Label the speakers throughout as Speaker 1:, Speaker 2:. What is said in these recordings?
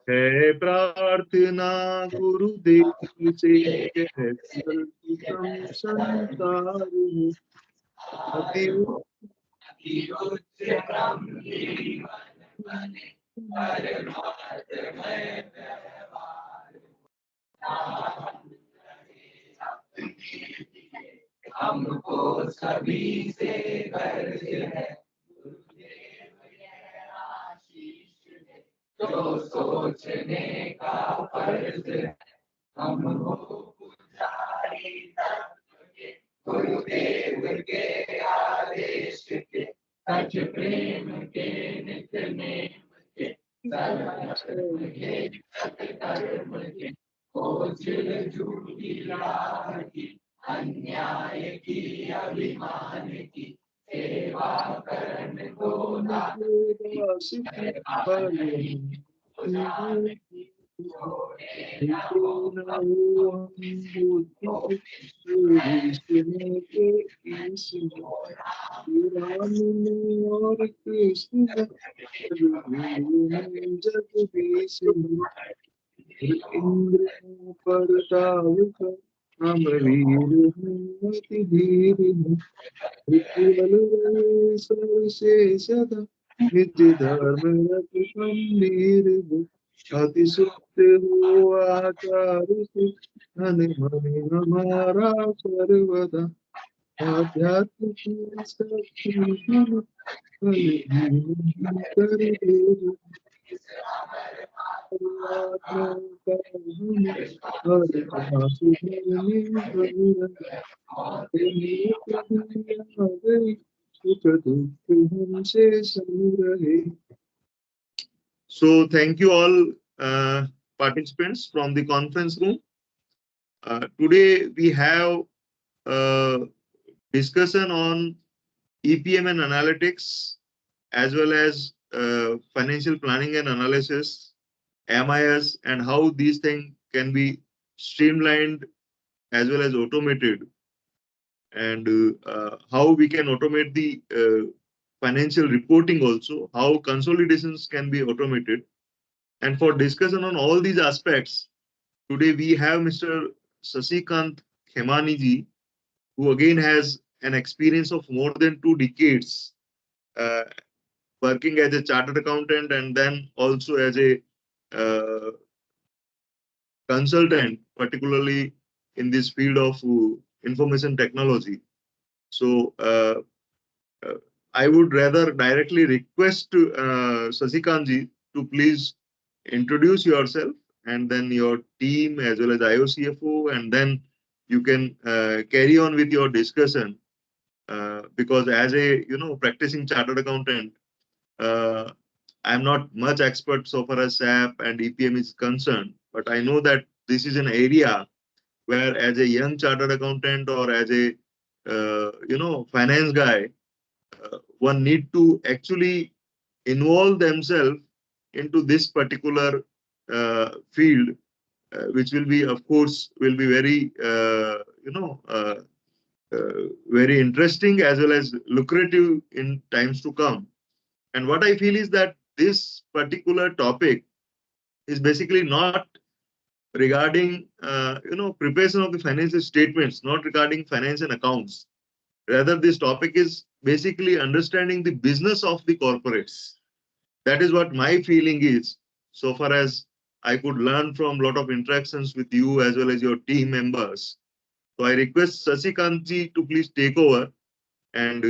Speaker 1: है प्रार्थना गुरुदेव से सर्वोत्तम संसार में अति उच्च ब्रह्म जीवन परमात्मय हमको सभी से गर्ज है जो सोचने का फर्ज है हमको पुजारी के गुरुदेव के आदेश के सच प्रेम के नित्य नेम के सर्वधर्म के सत्कर्म के ओझल झूठी राह की अन्याय की अभिमान की सेवा करन को और कृष्ण जगदीश इंद्र परताप अमरीर मति धीर सर्वशेषदा नित्य धर्म रत गंभीर अति सुप्त हो आचार से धन मन हमारा सर्वदा आध्यात्म की शक्ति कर दे So thank you all participants from the conference room. Today we have discussion on EPM and analytics as well as financial planning and analysis, MIS, and how these things can be streamlined as well as automated, and how we can automate the financial reporting also, how consolidations can be automated. And for discussion on all these aspects, today we have Mr. Sasikant Khemani ji, who again has an experience of more than 2 decades uh, working as a chartered accountant and then also as a consultant, particularly in this field of information technology. So I would rather directly request Sasikanji to please introduce yourself and then your team as well as IOCFO, and then you can carry on with your discussion. Because as a practicing chartered accountant, I'm not much expert so far as SAP and EPM is concerned, but I know that this is an area where, as a young chartered accountant or as a finance guy, one need to actually involve themselves into this particular field, which will be, of course, will be very very interesting as well as lucrative in times to come. And what I feel is that this particular topic is basically not regarding preparation of the financial statements, not regarding finance and accounts. Rather, this topic is basically understanding the business of the corporates. That is what my feeling is, so far as I could learn from a lot of interactions with you as well as your team members. So I request Sasikantji to please take over and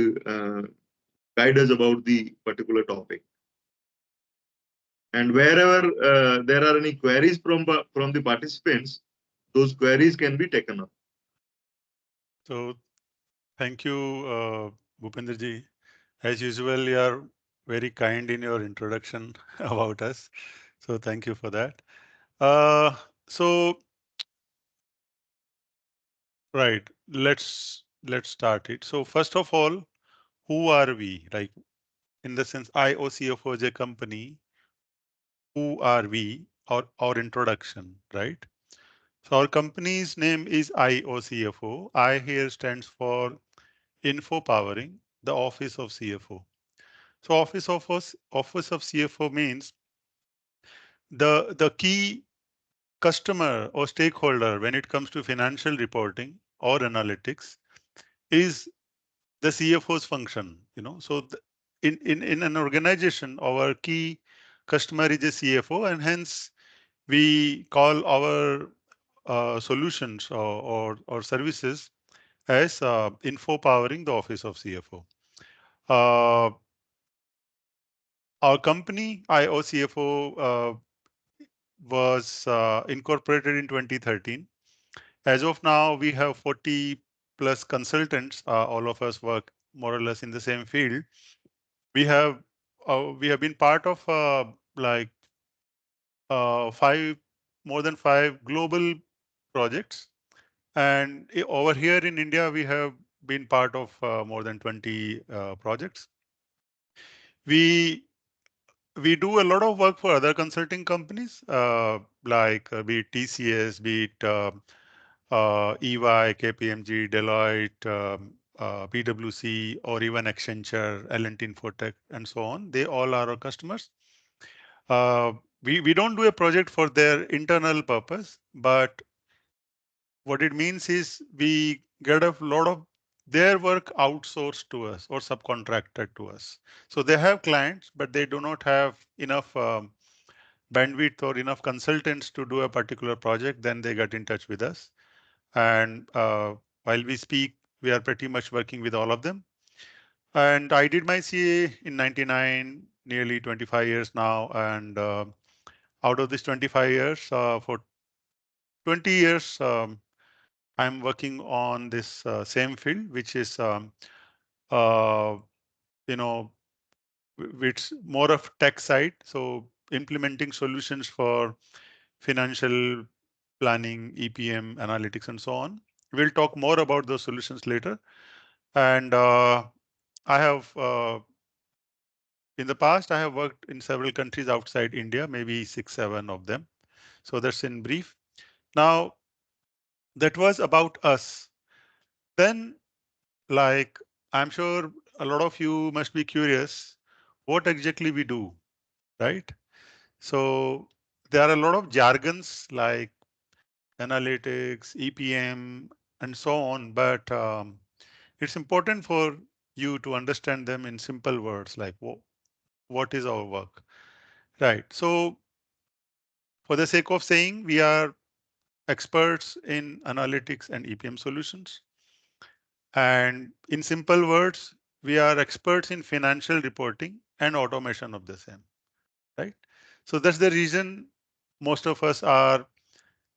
Speaker 1: guide us about the particular topic. And wherever there are any queries from the participants, those queries can be taken up.
Speaker 2: So thank you, Bhupendraji. As usual, you are very kind in your introduction about us. So thank you for that. So right, let's start it. So first of all, who are we? Like, in the sense, IOCFO is a company. Who are we? Our introduction, right? So our company's name is IOCFO. I here stands for Info Powering the office of CFO. So office of CFO means the key customer or stakeholder when it comes to financial reporting or analytics is the CFO's function. So in an organization, our key customer is a CFO, and hence we call our solutions or services as info powering the office of CFO. Uh, our company, IOCFO, was incorporated in 2013. As of now, we have 40 plus consultants. All of us work more or less in the same field. We have been part of like more than five global projects, and over here in India, we have been part of more than 20 projects. We we do a lot of work for other consulting companies, like be it TCS, be it EY, KPMG, Deloitte, PwC, or even Accenture, L&T Infotech, and so on. They all are our customers. Uh, we don't do a project for their internal purpose, but what it means is we get a lot of their work outsourced to us or subcontracted to us. So they have clients, but they do not have enough bandwidth or enough consultants to do a particular project. Then they get in touch with us. And while we speak, we are pretty much working with all of them. And I did my CA in 99, nearly 25 years now. And out of this 25 years, for 20 years, I'm working on this same field, which is, uh, you know, it's more of tech side. So implementing solutions for financial planning, EPM, analytics, and so on. We'll talk more about those solutions later. And I have, in the past, I have worked in several countries outside India, maybe 6, 7 of them. So that's in brief. Now, that was about us. Then, like, I'm sure a lot of you must be curious what exactly we do, right? So there are a lot of jargons like analytics, EPM, and so on, but it's important for you to understand them in simple words like what is our work, right? So for the sake of saying, we are experts in analytics and EPM solutions. And in simple words, we are experts in financial reporting and automation of the same, right? So that's the reason most of us are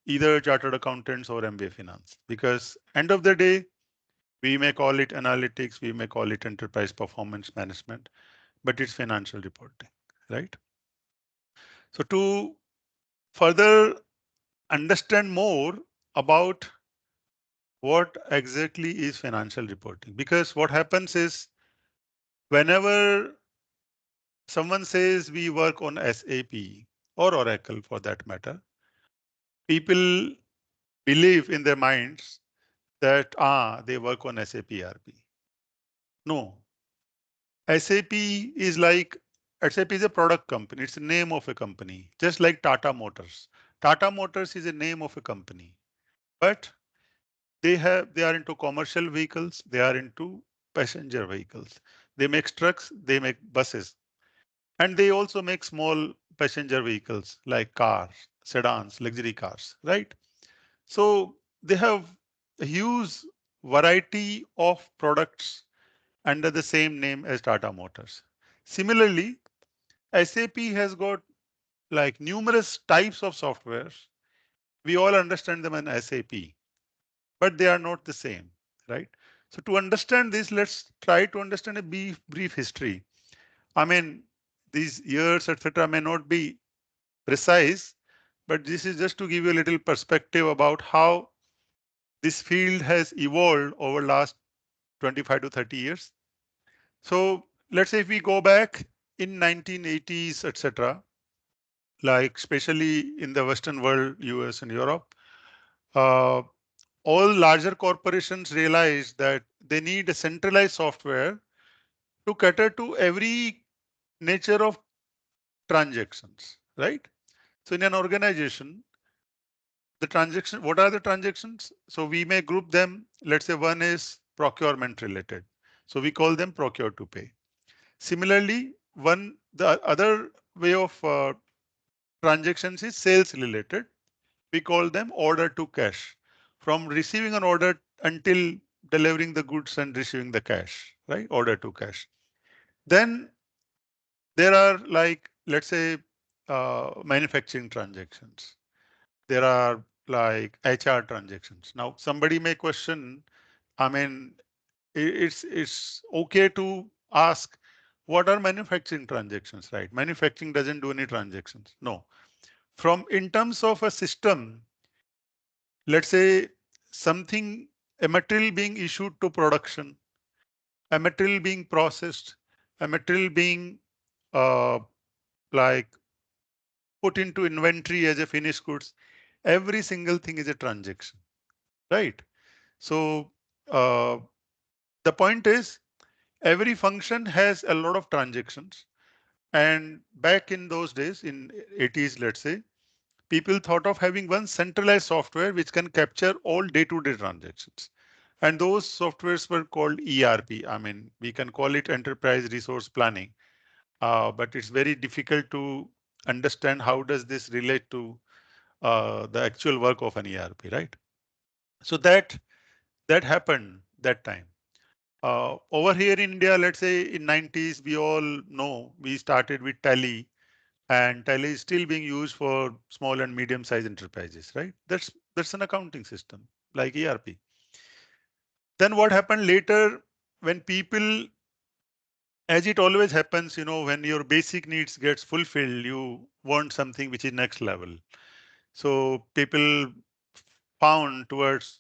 Speaker 2: either chartered accountants or MBA finance, because end of the day, we may call it analytics, we may call it enterprise performance management, but it's financial reporting, right? So to further understand more about what exactly is financial reporting, because what happens is whenever someone says we work on SAP or Oracle for that matter, people believe in their minds that they work on SAP ERP. No, SAP is like SAP is a product company. It's the name of a company, just like Tata Motors. Tata Motors is a name of a company, but they are into commercial vehicles. They are into passenger vehicles. They make trucks. They make buses, and they also make small passenger vehicles like cars, sedans, luxury cars, right? So they have a huge variety of products under the same name as Tata Motors. Similarly, SAP has got like numerous types of softwares. We all understand them in SAP, but they are not the same, right? So to understand this, let's try to understand a brief history. I mean, these years, etc., may not be precise, but this is just to give you a little perspective about how this field has evolved over last 25 to 30 years. So let's say if we go back in 1980s, etc., like especially in the Western world, US and Europe, uh, all larger corporations realized that they need a centralized software to cater to every nature of transactions, right? So in an organization, what are the transactions? So we may group them. Let's say one is procurement related. So we call them procure to pay. Similarly, the other way of transactions is sales related. We call them order to cash. From receiving an order until delivering the goods and receiving the cash, right? Order to cash. Then there are, like, let's say, manufacturing transactions. There are like HR transactions. Now, somebody may question, I mean, it's okay to ask what are manufacturing transactions, right? Manufacturing doesn't do any transactions. No. From in terms of a system, let's say something, a material being issued to production, a material being processed, a material being uh, like put into inventory as a finished goods, every single thing is a transaction, right? So uh, the point is every function has a lot of transactions. And back in those days, in 80s, let's say, people thought of having one centralized software which can capture all day-to-day transactions. And those softwares were called ERP. I mean, we can call it enterprise resource planning, but it's very difficult to understand how does this relate to the actual work of an ERP, right? So that happened that time. Over here in India, let's say in 90s, we all know we started with Tally, and Tally is still being used for small and medium-sized enterprises, right? That's an accounting system like ERP. Then what happened later when people, as it always happens, when your basic needs gets fulfilled, you want something which is next level. So people found towards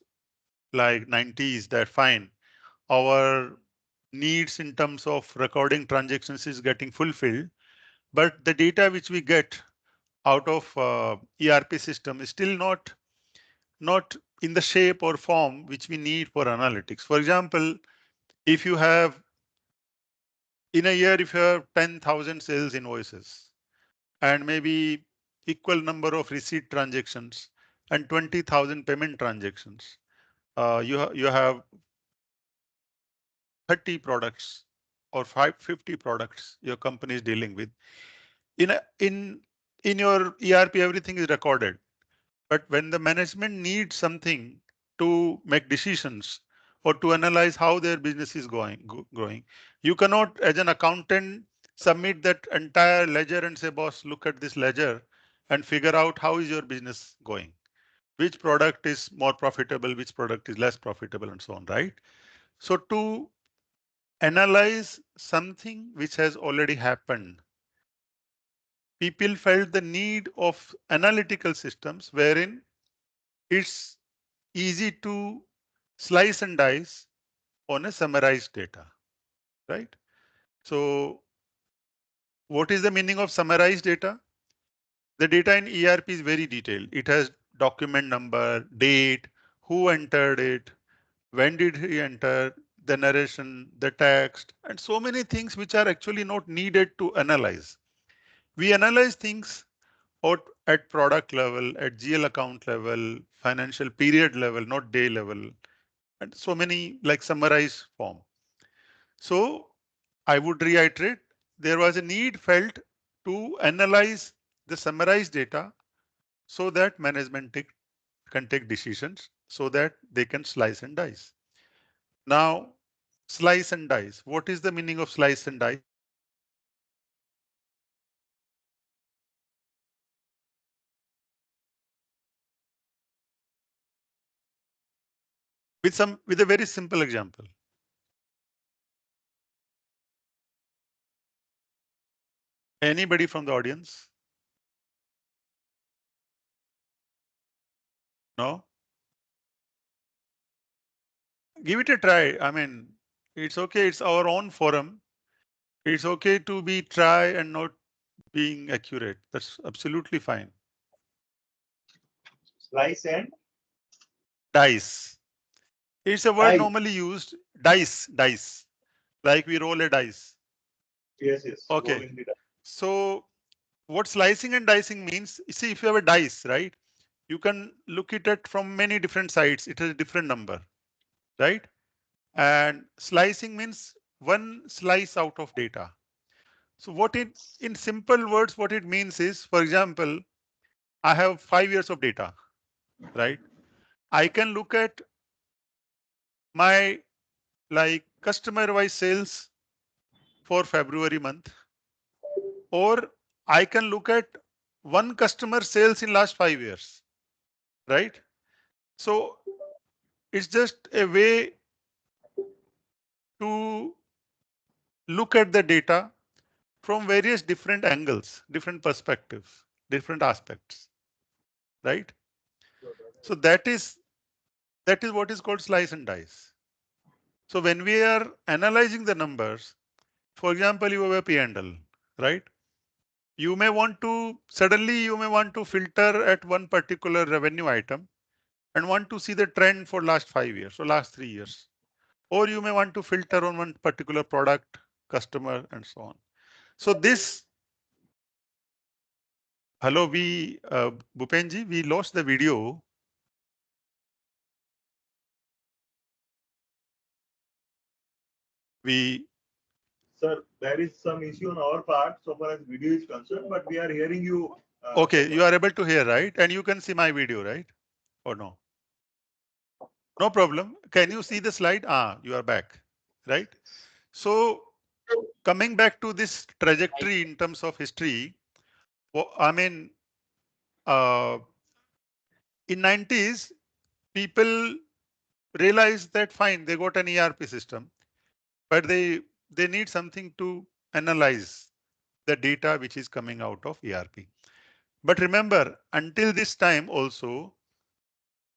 Speaker 2: like 90s that fine, our needs in terms of recording transactions is getting fulfilled, but the data which we get out of ERP system is still not in the shape or form which we need for analytics. For example, if you have in a year, if you have 10,000 sales invoices and maybe equal number of receipt transactions and 20,000 payment transactions, you have 30 products or 550 products your company is dealing with. In a, in your ERP, everything is recorded. But when the management needs something to make decisions or to analyze how their business is growing, you cannot, as an accountant, submit that entire ledger and say, boss, look at this ledger and figure out how is your business going. Which product is more profitable, which product is less profitable, and so on, right? So to analyze something which has already happened, people felt the need of analytical systems wherein it's easy to slice and dice on a summarized data, right? So what is the meaning of summarized data? The data in ERP is very detailed. It has document number, date, who entered it, when did he enter, the narration, the text, and so many things which are actually not needed to analyze. We analyze things at product level, at GL account level, financial period level, not day level, and so many like summarized form. So I would reiterate, there was a need felt to analyze the summarized data so that management can take decisions so that they can slice and dice. Now, slice and dice. What is the meaning of slice and dice? With a very simple example. Anybody from the audience? No? Give it a try. I mean, it's okay. It's our own forum. It's okay to be try and not being accurate. That's absolutely fine.
Speaker 1: Slice and
Speaker 2: Dice. It's a word
Speaker 1: dice.
Speaker 2: normally used. Dice, dice. Like we roll a dice.
Speaker 1: Yes, yes.
Speaker 2: Okay.
Speaker 1: Rolling the dice.
Speaker 2: So what slicing and dicing means, you see, if you have a dice, right, you can look at it from many different sides. It has a different number, right? And slicing means one slice out of data. So what it, in simple words, what it means is, for example, I have 5 years of data, right? I can look at my like customer wise sales for February month, or I can look at one customer sales in last 5 years, right? So it's just a way to look at the data from various different angles, different perspectives, different aspects, right? So that is what is called slice and dice. So when we are analyzing the numbers, for example, you have a P&L, right? You may want to suddenly you may want to filter at one particular revenue item and want to see the trend for last 5 years or last 3 years. Or you may want to filter on one particular product, customer, and so on. So this, hello, Bhupenji, we lost the video. We
Speaker 1: Sir, there is some issue on our part so far as video is concerned, but we are hearing you.
Speaker 2: Okay, you are able to hear, right? And you can see my video, right? Or no? No problem. Can you see the slide? Ah, you are back, right? So coming back to this trajectory in terms of history, I mean, uh, in 90s, people realized that fine, they got an ERP system, but they need something to analyze the data which is coming out of ERP. But remember, until this time also,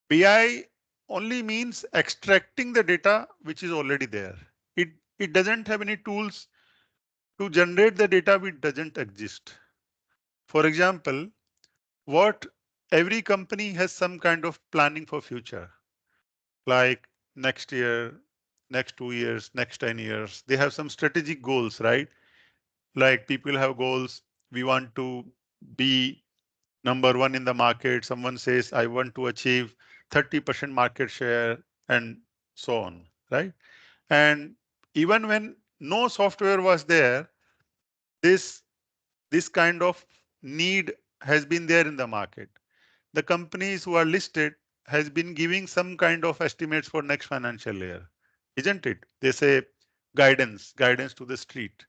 Speaker 2: BI only means extracting the data which is already there. It it doesn't have any tools to generate the data which doesn't exist. For example, what every company has some kind of planning for future, like next year, next 2 years, next 10 years. They have some strategic goals, right? Like people have goals. We want to be number one in the market. Someone says, I want to achieve 30% market share and so on, right? And even when no software was there, this this kind of need has been there in the market. The companies who are listed has been giving some kind of estimates for next financial year, isn't it? They say guidance to the street.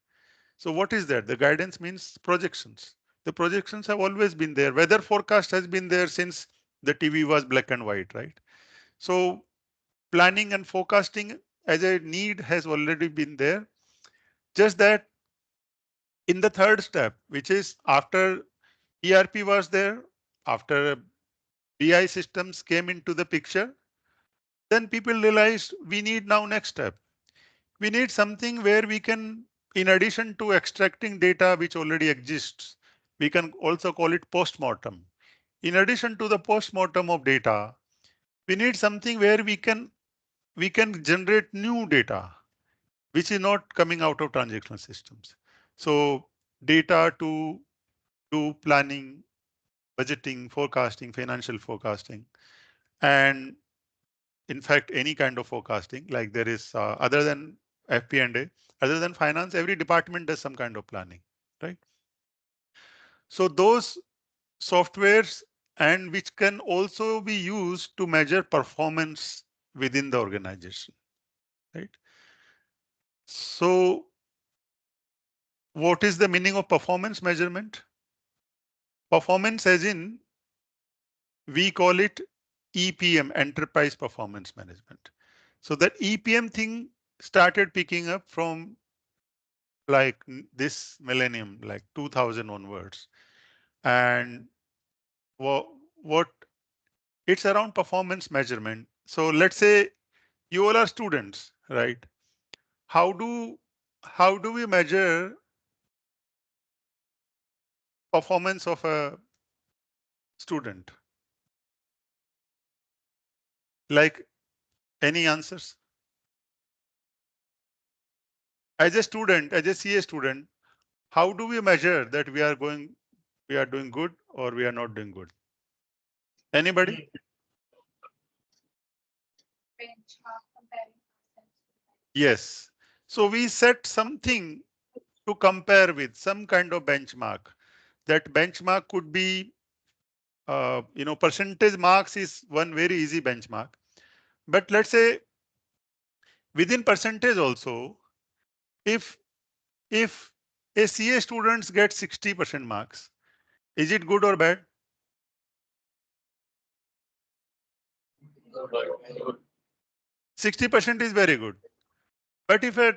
Speaker 2: So what is that? The guidance means projections. The projections have always been there. Weather forecast has been there since the TV was black and white, right? So planning and forecasting as a need has already been there. Just that in the third step, which is after ERP was there, after BI systems came into the picture, then people realized we need now next step. We need something where we can, in addition to extracting data which already exists, we can also call it post-mortem. In addition to the post-mortem of data, we need something where we can generate new data, which is not coming out of transactional systems. So data to do planning, budgeting, forecasting, financial forecasting, and in fact, any kind of forecasting, like there is other than FP&A, other than finance, every department does some kind of planning, right? So those softwares and which can also be used to measure performance within the organization, right? So what is the meaning of performance measurement? Performance as in, we call it EPM, Enterprise Performance Management. So that EPM thing started picking up from like this millennium, like 2000 onwards. And what it's around performance measurement. So let's say you all are students, right? How do how do we measure performance of a student? Like any answers? As a student, as a CA student, How do we measure that we are doing good or we are not doing good? Anybody? Yes. So we set something to compare with, some kind of benchmark. That benchmark could be, percentage marks is one very easy benchmark. But let's say within percentage also, if if a CA students get 60% marks, is it good or bad? 60% is very good. But if a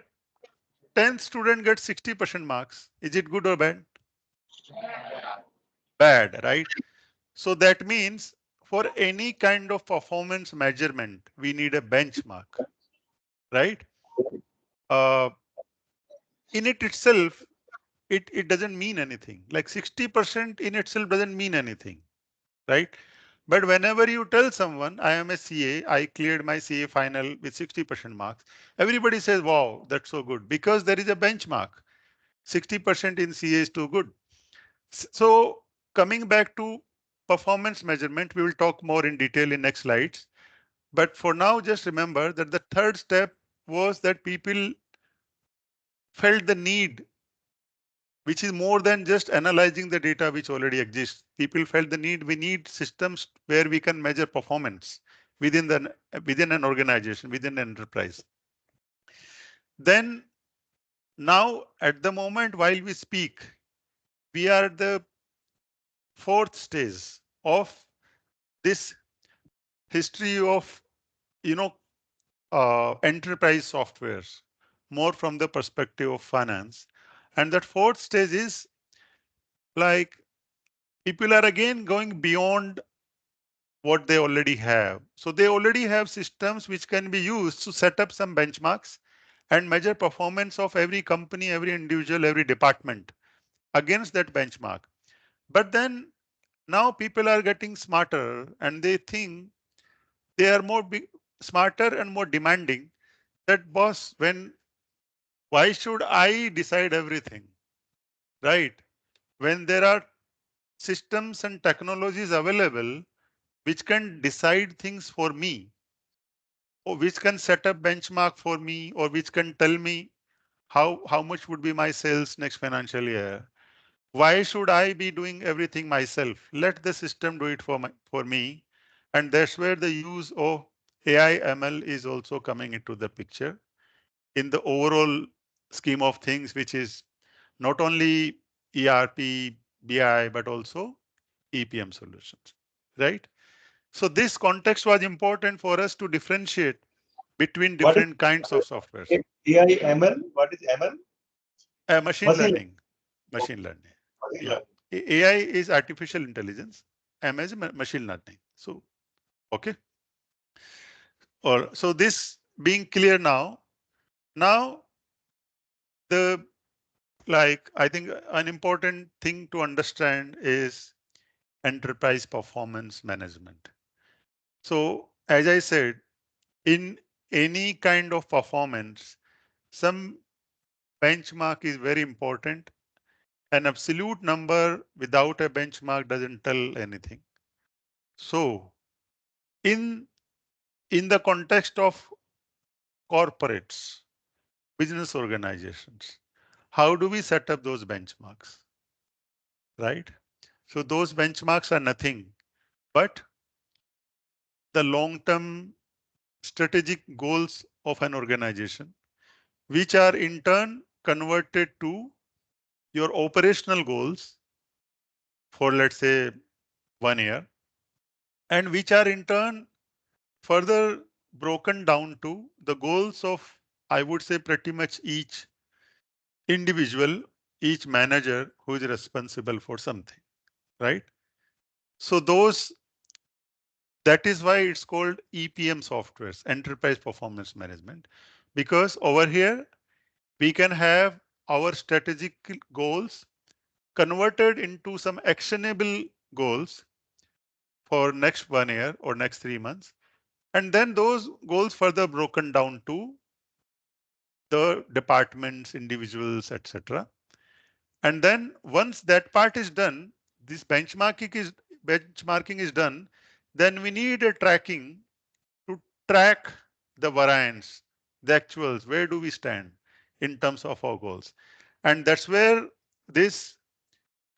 Speaker 2: 10th student gets 60% marks, is it good or bad? Bad, right? So that means for any kind of performance measurement, we need a benchmark, right? Uh, in it itself, it doesn't mean anything. Like 60% in itself doesn't mean anything, right? But whenever you tell someone, I am a CA, I cleared my CA final with 60% marks, everybody says, wow, that's so good, because there is a benchmark. 60% in CA is too good. So coming back to performance measurement, we will talk more in detail in next slides. But for now, just remember that the third step was that people felt the need, which is more than just analyzing the data which already exists. People felt the need, we need systems where we can measure performance within an organization, within an enterprise. Then now at the moment while we speak, we are at the fourth stage of this history of, you know, enterprise softwares, more from the perspective of finance. And that fourth stage is like people are again going beyond what they already have. So they already have systems which can be used to set up some benchmarks and measure performance of every company, every individual, every department against that benchmark. But then now people are getting smarter and they think they are smarter and more demanding. That boss, why should I decide everything, right? When there are systems and technologies available which can decide things for me, or which can set up benchmark for me, or which can tell me how much would be my sales next financial year. Why should I be doing everything myself? Let the system do it for me. And that's where the use of AI ML is also coming into the picture in the overall scheme of things, which is not only ERP, BI, but also EPM solutions, right? So this context was important for us to differentiate between
Speaker 1: What is
Speaker 2: different kinds of softwares.
Speaker 1: AI ML? What is ML?
Speaker 2: Machine
Speaker 1: Machine.
Speaker 2: learning, machine learning.
Speaker 1: Machine
Speaker 2: Yeah,
Speaker 1: learning.
Speaker 2: AI is artificial intelligence. M is machine learning. So, okay. Or so this being clear now, now the I think an important thing to understand is enterprise performance management. So as I said, in any kind of performance, some benchmark is very important. An absolute number without a benchmark doesn't tell anything. So in the context of corporates, business organizations, how do we set up those benchmarks, right? So those benchmarks are nothing but the long-term strategic goals of an organization, which are in turn converted to your operational goals for, let's say, 1 year, and which are in turn further broken down to the goals of, I would say, pretty much each individual, each manager who is responsible for something, right? So that is why it's called EPM softwares, Enterprise Performance Management, because over here we can have our strategic goals converted into some actionable goals for next 1 year or next 3 months. And then those goals further broken down to the departments, individuals, etc. And then once that part is done, this benchmarking is done, then we need a tracking to track the variance, the actuals, where do we stand in terms of our goals. And that's where this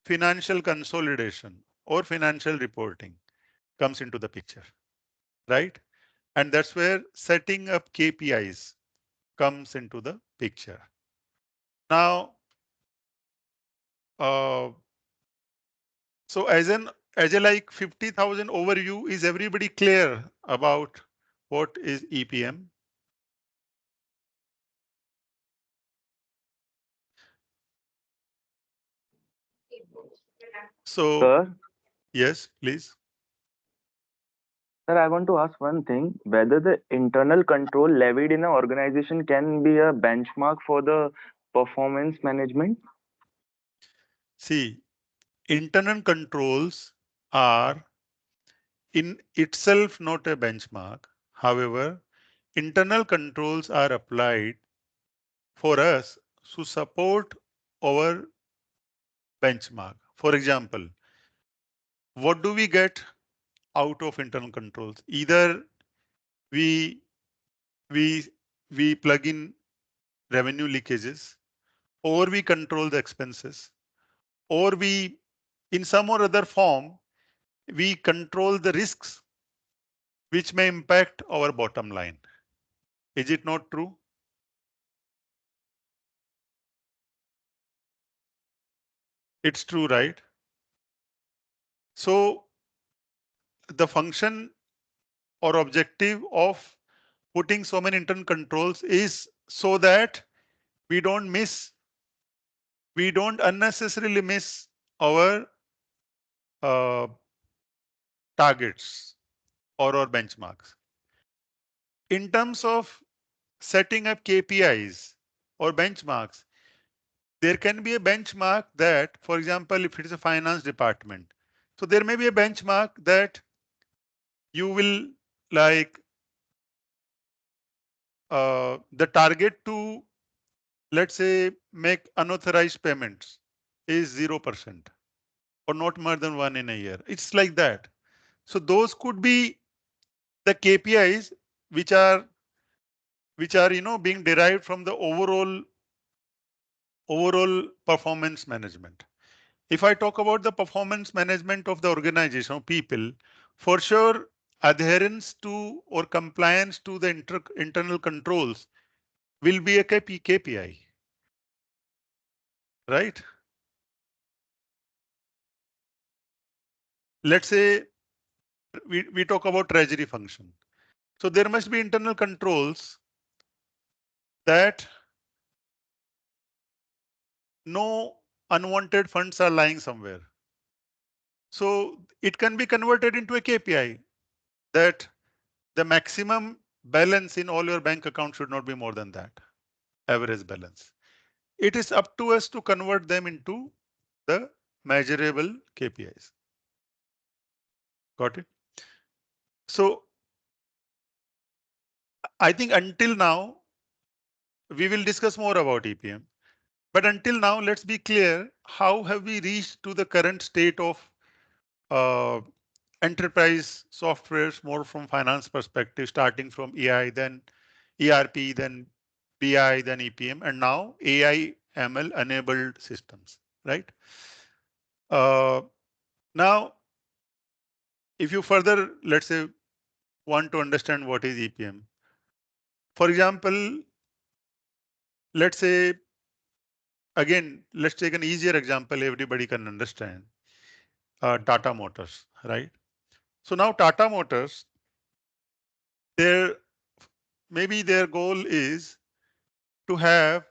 Speaker 2: financial consolidation or financial reporting comes into the picture, right? And that's where setting up KPIs comes into the picture. Now, uh, so as a like 50,000 overview, is everybody clear about what is EPM? So
Speaker 3: Sir,
Speaker 2: yes, please.
Speaker 3: sir, I want to ask one thing, whether the internal control levied in an organization can be a benchmark for the performance management?
Speaker 2: See, internal controls are in itself not a benchmark. However, internal controls are applied for us to support our benchmark. For example, what do we get out of internal controls? Either we we we plug in revenue leakages, or we control the expenses, or we, in some or other form, we control the risks which may impact our bottom line. Is it not true? It's true, right? So the function or objective of putting so many internal controls is so that we don't miss, we don't unnecessarily miss our uh, targets or our benchmarks. In terms of setting up KPIs or benchmarks, there can be a benchmark that, for example, if it is a finance department, so there may be a benchmark that you will like the target to, let's say, make unauthorized payments is 0% or not more than one in a year. It's like that. So those could be the KPIs which are being derived from the overall performance management. If I talk about the performance management of the organization of people, for sure adherence to or compliance to the internal controls will be a KPI, right? Let's say we talk about treasury function. So there must be internal controls that no unwanted funds are lying somewhere. So it can be converted into a KPI that the maximum balance in all your bank accounts should not be more than that average balance. It is up to us to convert them into the measurable KPIs. Got it? So I think until now, we will discuss more about EPM. But until now, let's be clear, how have we reached to the current state of uh, enterprise softwares more from finance perspective, starting from AI, then ERP, then BI, then EPM, and now AI ML enabled systems, right? Uh, Now, if you further, let's say, want to understand what is EPM, for example, let's say, again, let's take an easier example everybody can understand, Tata Motors, right? So now Tata Motors, their maybe their goal is to have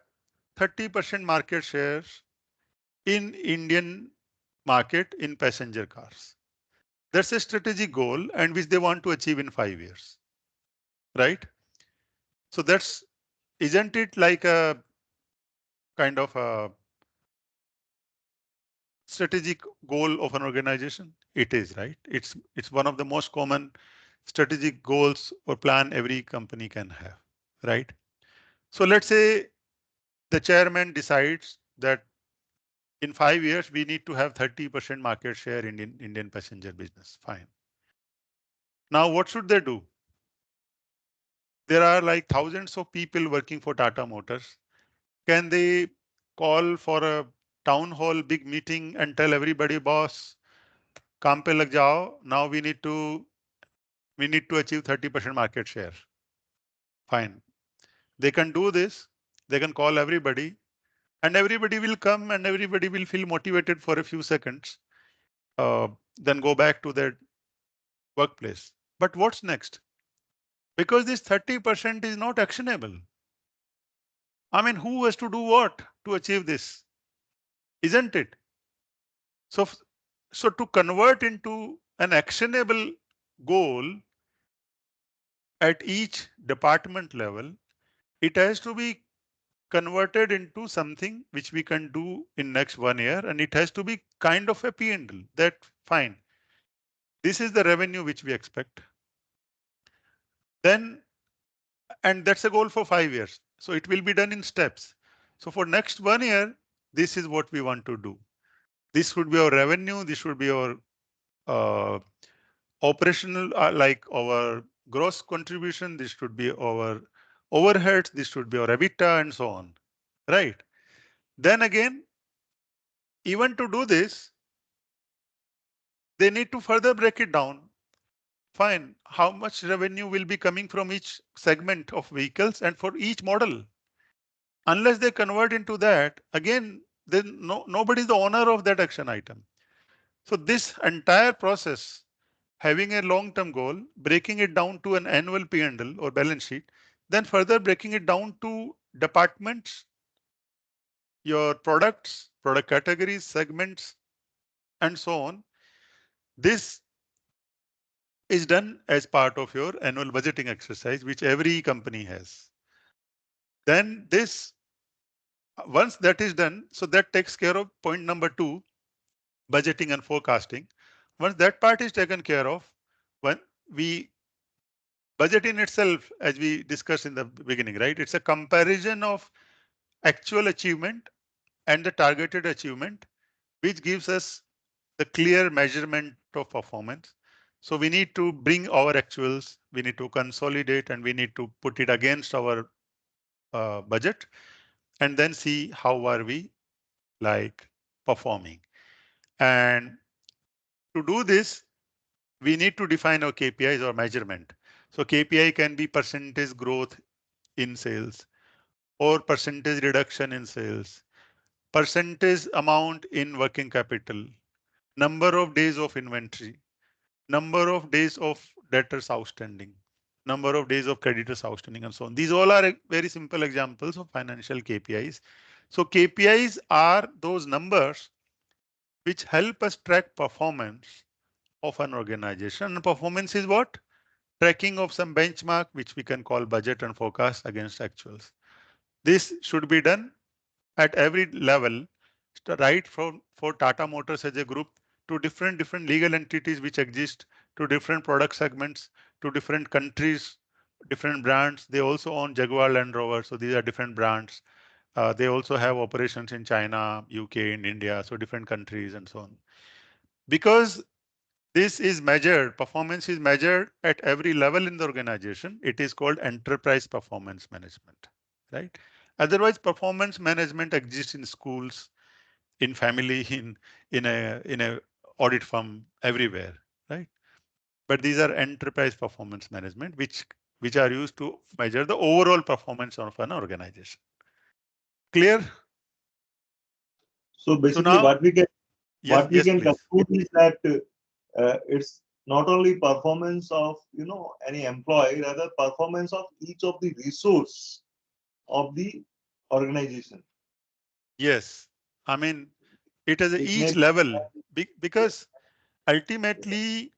Speaker 2: 30% market shares in Indian market in passenger cars. That's a strategic goal and which they want to achieve in 5 years, right? So that's, isn't it like a kind of a strategic goal of an organization? It is, right? It's one of the most common strategic goals or plan every company can have, right? So let's say the chairman decides that in 5 years, we need to have 30% market share in Indian passenger business. Fine. Now, what should they do? There are like thousands of people working for Tata Motors. Can they call for a town hall big meeting and tell everybody, boss, काम पे लग जाओ. Now we need to achieve 30% market share. Fine. They can do this. They can call everybody and everybody will come and everybody will feel motivated for a few seconds. Then go back to their workplace. But what's next? Because this 30% is not actionable. I mean, who has to do what to achieve this? Isn't it? So, so to convert into an actionable goal at each department level, it has to be converted into something which we can do in next 1 year, and it has to be kind of a P&L. That fine. This is the revenue which we expect. Then, and that's a goal for 5 years. So it will be done in steps. So for next 1 year, this is what we want to do. This should be our revenue. This should be our operational, like our gross contribution. This should be our overheads. This should be our EBITDA and so on. Right. Then again, even to do this, they need to further break it down. Fine. How much revenue will be coming from each segment of vehicles and for each model? Unless they convert into that, again, then nobody is the owner of that action item. So this entire process, having a long-term goal, breaking it down to an annual P&L or balance sheet, then further breaking it down to departments, your products, product categories, segments, and so on. This is done as part of your annual budgeting exercise, which every company has. Then this, once that is done, so that takes care of point number 2, budgeting and forecasting. Once that part is taken care of, when we budget in itself, as we discussed in the beginning, right? It's a comparison of actual achievement and the targeted achievement, which gives us the clear measurement of performance. So we need to bring our actuals, we need to consolidate, and we need to put it against our budget and then see how are we like performing. And to do this, we need to define our KPIs or measurement. So KPI can be percentage growth in sales or percentage reduction in sales, percentage amount in working capital, number of days of inventory, number of days of debtors outstanding, number of days of creditors outstanding, and so on. These all are very simple examples of financial KPIs. So KPIs are those numbers which help us track performance of an organization. And performance is what? Tracking of some benchmark, which we can call budget and forecast against actuals. This should be done at every level, right from for Tata Motors as a group to different legal entities which exist, to different product segments, to different countries, different brands. They also own Jaguar Land Rover, so these are different brands. They also have operations in China, UK, in India, so different countries and so on. Because this is measured, performance is measured at every level in the organization. It is called enterprise performance management, right? Otherwise, performance management exists in schools, in family, in a audit firm, everywhere, right? But these are enterprise performance management, which are used to measure the overall performance of an organization. Clear?
Speaker 1: So basically,
Speaker 2: now,
Speaker 1: what we can
Speaker 2: yes, please.
Speaker 1: conclude is that it's not only performance of any employee, rather performance of each of the resource of the organization.
Speaker 2: Yes, I mean it is at each
Speaker 1: Business.
Speaker 2: level because ultimately,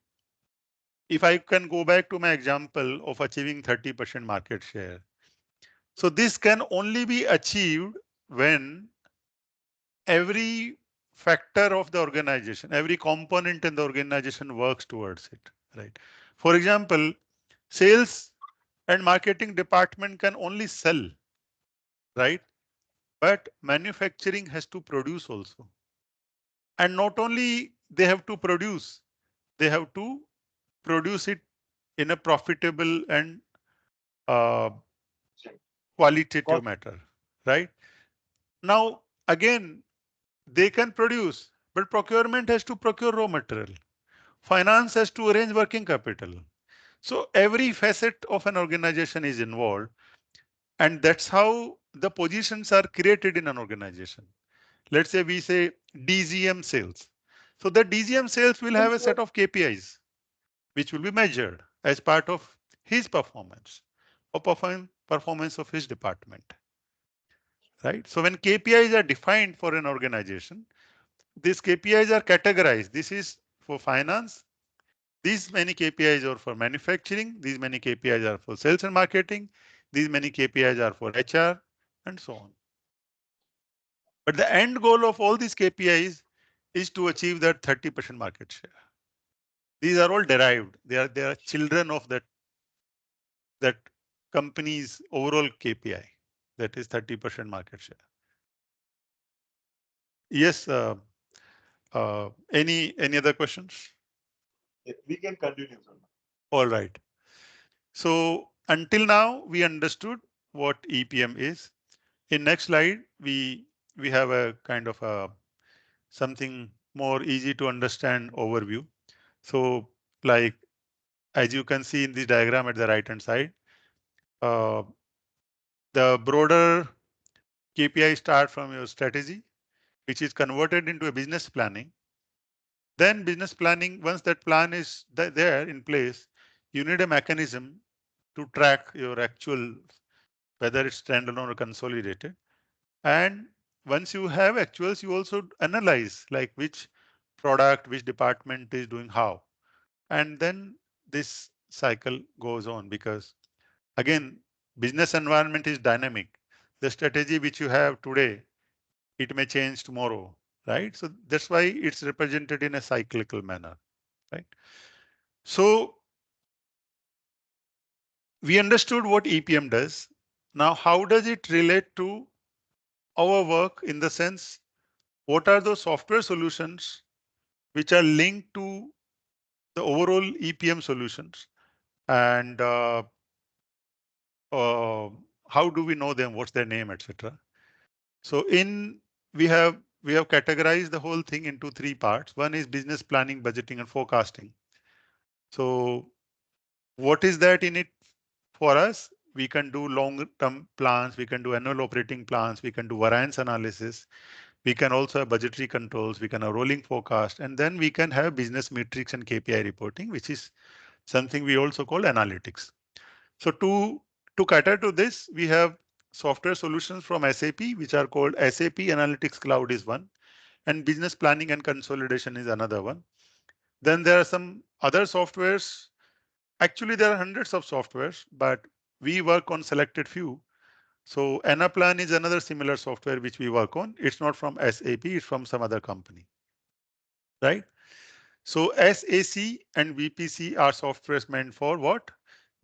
Speaker 2: if I can go back to my example of achieving 30% market share, so this can only be achieved when every factor of the organization, every component in the organization works towards it, right? For example, sales and marketing department can only sell, right? But manufacturing has to produce also. And not only they have to produce, they have to produce it in a profitable and uh, qualitative matter, right? Now, again, they can produce, but procurement has to procure raw material. Finance has to arrange working capital. So every facet of an organization is involved, and that's how the positions are created in an organization. Let's say we say DGM sales. So the DGM sales will have a set of KPIs which will be measured as part of his performance or performance of his department, right? So when KPIs are defined for an organization, these KPIs are categorized. This is for finance. These many KPIs are for manufacturing. These many KPIs are for sales and marketing. These many KPIs are for HR and so on. But the end goal of all these KPIs is to achieve that 30% market share. These are all derived. They are children of that company's overall KPI, that is 30% market share. Yes. Any other questions?
Speaker 1: We can continue, sir.
Speaker 2: All right. So until now we understood what EPM is. In next slide we have a kind of a something more easy to understand overview. So like as you can see in this diagram at the right hand side, uh, the broader KPI start from your strategy, which is converted into a business planning. Then business planning, once that plan is there in place, you need a mechanism to track your actual, whether it's standalone or consolidated. And once you have actuals, you also analyze like which product, which department is doing how. And then this cycle goes on because again, business environment is dynamic. The strategy which you have today, it may change tomorrow, right? So that's why it's represented in a cyclical manner, right? So we understood what EPM does. Now, how does it relate to our work in the sense, what are those software solutions which are linked to the overall EPM solutions? And uh, how do we know them? What's their name, etc. So we have categorized the whole thing into three parts. One is business planning, budgeting, and forecasting. So what is that in it for us? We can do long-term plans, we can do annual operating plans, we can do variance analysis, we can also have budgetary controls, we can have rolling forecast, and then we can have business metrics and KPI reporting, which is something we also call analytics. So to cater to this, we have software solutions from SAP, which are called SAP Analytics Cloud is one, and business planning and consolidation is another one. Then there are some other softwares. Actually, there are hundreds of softwares, but we work on selected few. So Anaplan is another similar software which we work on. It's not from SAP, it's from some other company, right? So SAC and VPC are softwares meant for what?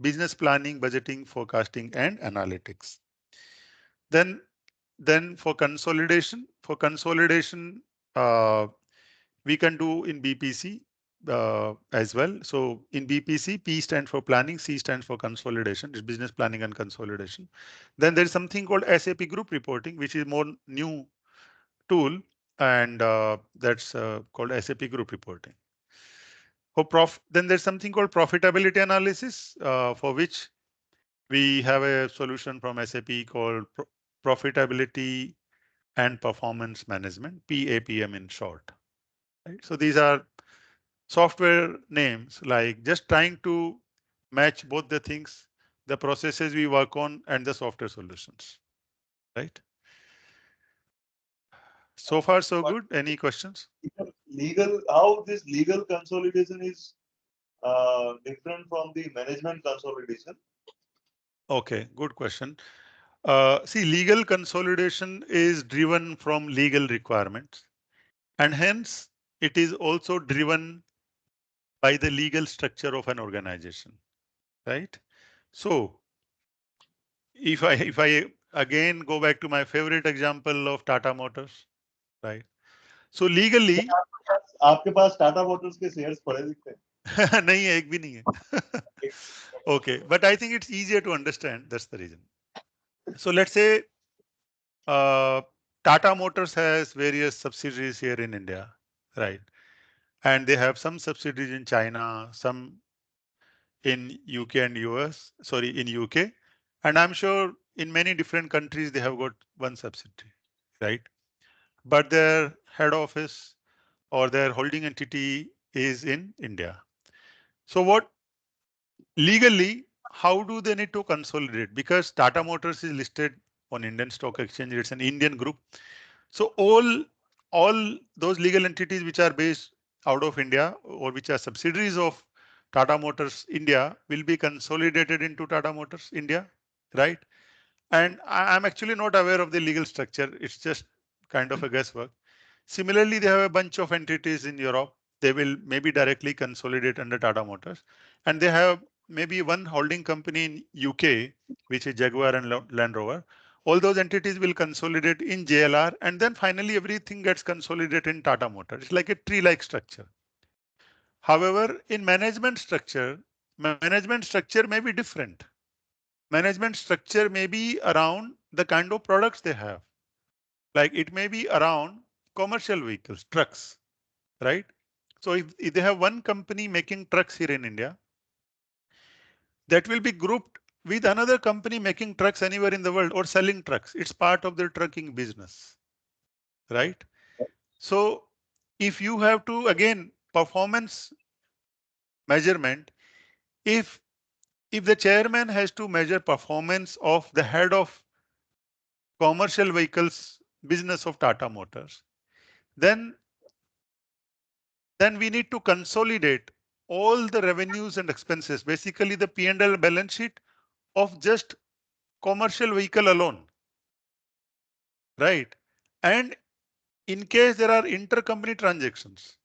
Speaker 2: Business planning, budgeting, forecasting, and analytics. Then, then for consolidation, we can do in BPC as well. So in BPC, P stands for planning, C stands for consolidation. It's business planning and consolidation. Then there's something called SAP group reporting, which is more new tool, and that's called SAP group reporting. Then there's something called profitability analysis, for which we have a solution from SAP called Profitability and Performance Management, PAPM in short. Right? So these are software names, like just trying to match both the things, the processes we work on and the software solutions, right? So far, so good. Any questions?
Speaker 1: Legal, how this legal consolidation is different from the management consolidation?
Speaker 2: Okay, good question. See, legal consolidation is driven from legal requirements, and hence it is also driven by the legal structure of an organization, right? So if I again go back to my favorite example of Tata Motors, right? So legally
Speaker 1: आपके पास Tata Motors के shares पड़े दिखते हैं?
Speaker 2: नहीं है, एक भी नहीं है. Okay, but I think it's easier to understand. That's the reason. So let's say Tata Motors has various subsidiaries here in India, right? And they have some subsidiaries in China, some in UK and US, sorry, in UK. And I'm sure in many different countries they have got one subsidiary, right? But their head office or their holding entity is in India. So what legally, how do they need to consolidate? Because Tata Motors is listed on Indian Stock Exchange, it's an Indian group. So all those legal entities which are based out of India or which are subsidiaries of Tata Motors India will be consolidated into Tata Motors India, right? And I'm actually not aware of the legal structure. It's just kind of a guesswork. Similarly, they have a bunch of entities in Europe. They will maybe directly consolidate under Tata Motors. And they have maybe one holding company in UK, which is Jaguar and Land Rover. All those entities will consolidate in JLR. And then finally, everything gets consolidated in Tata Motors. It's like a tree-like structure. However, in management structure may be different. Management structure may be around the kind of products they have. Like it may be around commercial vehicles, trucks, right? So if they have one company making trucks here in India, that will be grouped with another company making trucks anywhere in the world or selling trucks. It's part of their trucking business, right? So if you have to, again, performance measurement, if if the chairman has to measure performance of the head of commercial vehicles business of Tata Motors, then we need to consolidate all the revenues and expenses, basically the P&L balance sheet of just commercial vehicle alone, right? And in case there are intercompany transactions,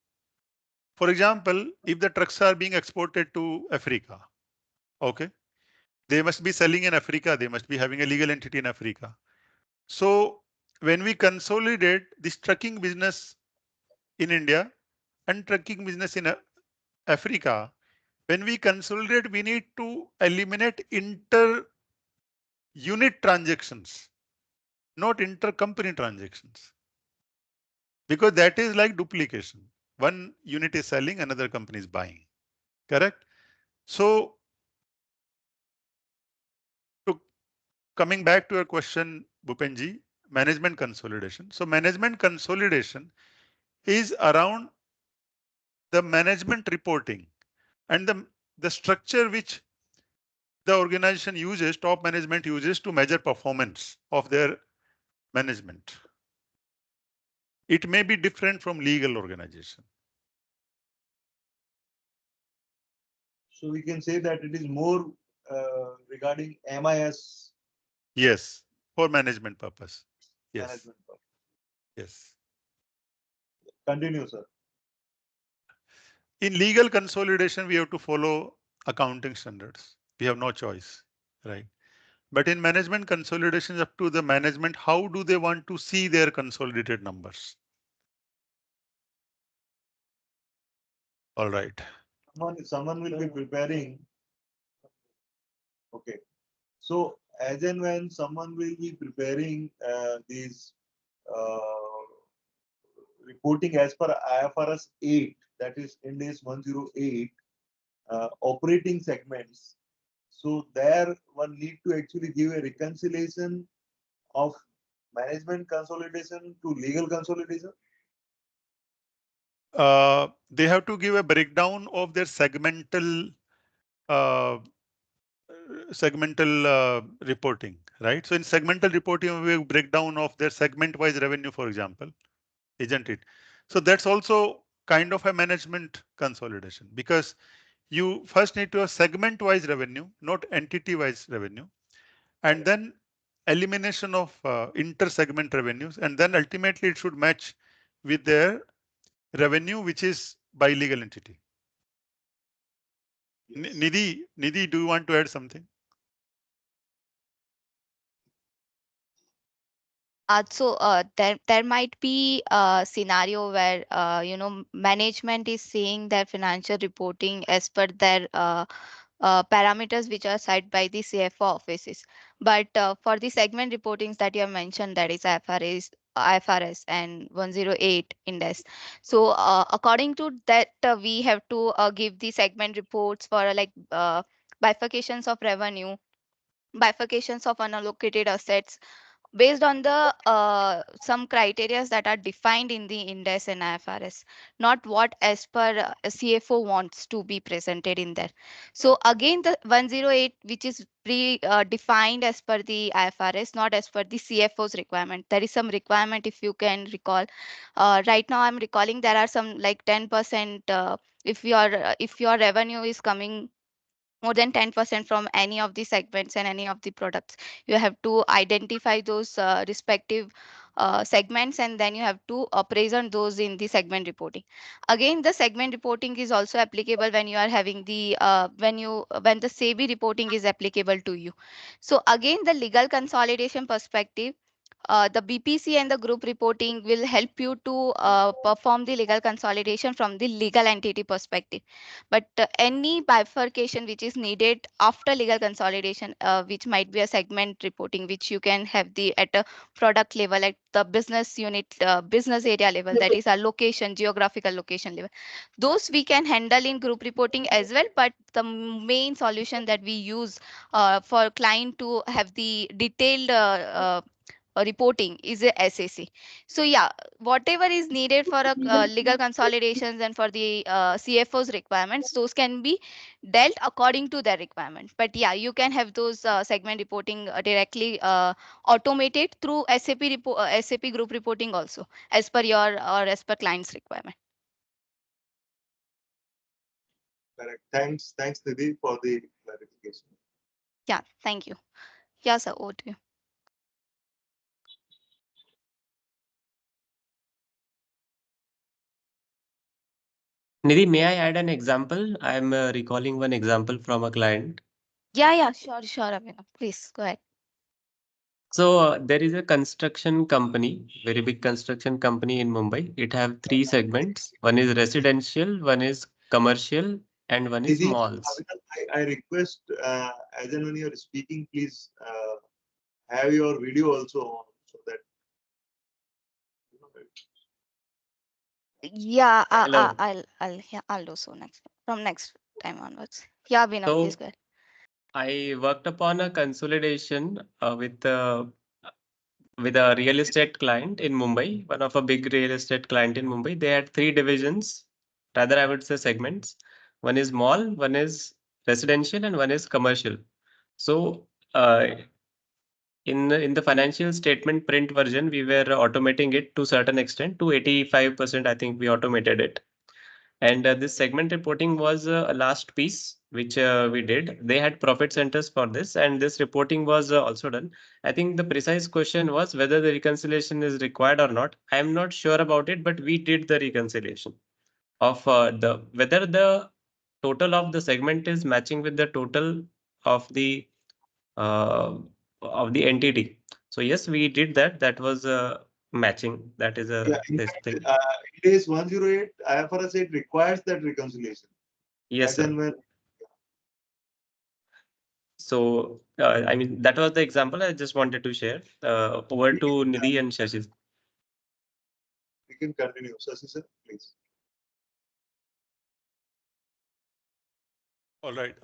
Speaker 2: for example, if the trucks are being exported to Africa, okay, they must be selling in Africa, they must be having a legal entity in Africa. So when we consolidate this trucking business in India and trucking business in Africa, when we consolidate, we need to eliminate inter-unit transactions, not intercompany transactions, because that is like duplication. One unit is selling, another company is buying, correct? So to coming back to your question, Bhupenji, management consolidation. So management consolidation is around the management reporting and the structure which the organization uses, top management uses to measure performance of their management. It may be different from legal organization.
Speaker 1: So we can say that it is more regarding MIS.
Speaker 2: Yes, for management purpose. Yes.
Speaker 1: Management purpose.
Speaker 2: Yes.
Speaker 1: Continue, sir.
Speaker 2: In legal consolidation, we have to follow accounting standards. We have no choice, right? But in management consolidation, up to the management, how do they want to see their consolidated numbers? All right.
Speaker 1: Someone will be preparing. Okay. So as and when someone will be preparing these reporting as per IFRS 8, that is Ind AS 108, operating segments. So there one need to actually give a reconciliation of management consolidation to legal consolidation.
Speaker 2: They have to give a breakdown of their segmental uh, reporting, right? So in segmental reporting, we have breakdown of their segment-wise revenue, for example, isn't it? So that's also kind of a management consolidation because you first need to have segment-wise revenue, not entity-wise revenue, and then elimination of inter-segment revenues, and then ultimately it should match with their revenue, which is by legal entity.
Speaker 1: Yes.
Speaker 2: Nidhi, do you want to add something?
Speaker 4: There might be a scenario where management is seeing their financial reporting as per their parameters which are set by the CFO offices. But for the segment reportings that you have mentioned, that is IFRS and 108 index. So according to that, we have to give the segment reports for bifurcations of revenue, bifurcations of unallocated assets, based on the some criterias that are defined in the index and IFRS, not what as per CFO wants to be presented in there. So again, the 108, which is pre defined as per the IFRS, not as per the CFO's requirement. There is some requirement, if you can recall. Right now, I'm recalling there are some like 10%. If your revenue is coming more than 10% from any of the segments and any of the products, you have to identify those respective segments, and then you have to present those in the segment reporting. Again, the segment reporting is also applicable when you are having the when the SEBI reporting is applicable to you. So again, the legal consolidation perspective, the BPC and the group reporting will help you to perform the legal consolidation from the legal entity perspective. But any bifurcation which is needed after legal consolidation, which might be a segment reporting, which you can have the at a product level, at the business unit, business area level, that is a location, geographical location level. Those we can handle in group reporting as well. But the main solution that we use for client to have the detailed reporting is a SAC. So yeah, whatever is needed for a legal consolidations and for the CFO's requirements, those can be dealt according to their requirement. But yeah, you can have those segment reporting directly automated through SAP group reporting also, as per your or as per client's requirement.
Speaker 1: Correct. Thanks, Nidhi, for the clarification.
Speaker 4: Yeah, thank you. Yeah, sir, over to you.
Speaker 5: Nidhi, may I add an example? I'm recalling one example from a client.
Speaker 4: Yeah, sure, Abhinav. Please go ahead.
Speaker 5: So there is a construction company, very big construction company in Mumbai. It have three segments. One is residential, one is commercial, and one is
Speaker 1: Nidhi,
Speaker 5: malls.
Speaker 1: I request, as and when you're speaking, please have your video also on, so that you know,
Speaker 4: Yeah,
Speaker 5: Hello.
Speaker 4: I'll do so next time onwards. Yeah, Abhinav, please
Speaker 5: So
Speaker 4: go ahead.
Speaker 5: I worked upon a consolidation with a real estate client in Mumbai, one of a big real estate client in Mumbai. They had three divisions, rather I would say segments. One is mall, one is residential, and one is commercial. So in the financial statement print version, we were automating it to certain extent, to 85%. I think we automated it. And this segment reporting was a last piece which we did. They had profit centers for this, and this reporting was also done. I think the precise question was whether the reconciliation is required or not. I am not sure about it, but we did the reconciliation of the whether the total of the segment is matching with the total of the uh, entity. So yes, we did that. That was matching. That is
Speaker 1: yeah,
Speaker 5: a
Speaker 1: in
Speaker 5: this
Speaker 1: fact,
Speaker 5: thing.
Speaker 1: it is 108 IFRS 8 requires that reconciliation.
Speaker 5: Yes,
Speaker 1: As
Speaker 5: sir.
Speaker 1: and when
Speaker 5: So, I mean, that was the example I just wanted to share. Over
Speaker 1: we
Speaker 5: to
Speaker 1: can,
Speaker 5: Nidhi and Shashi.
Speaker 1: we can continue. Sasi sir, please.
Speaker 2: All right.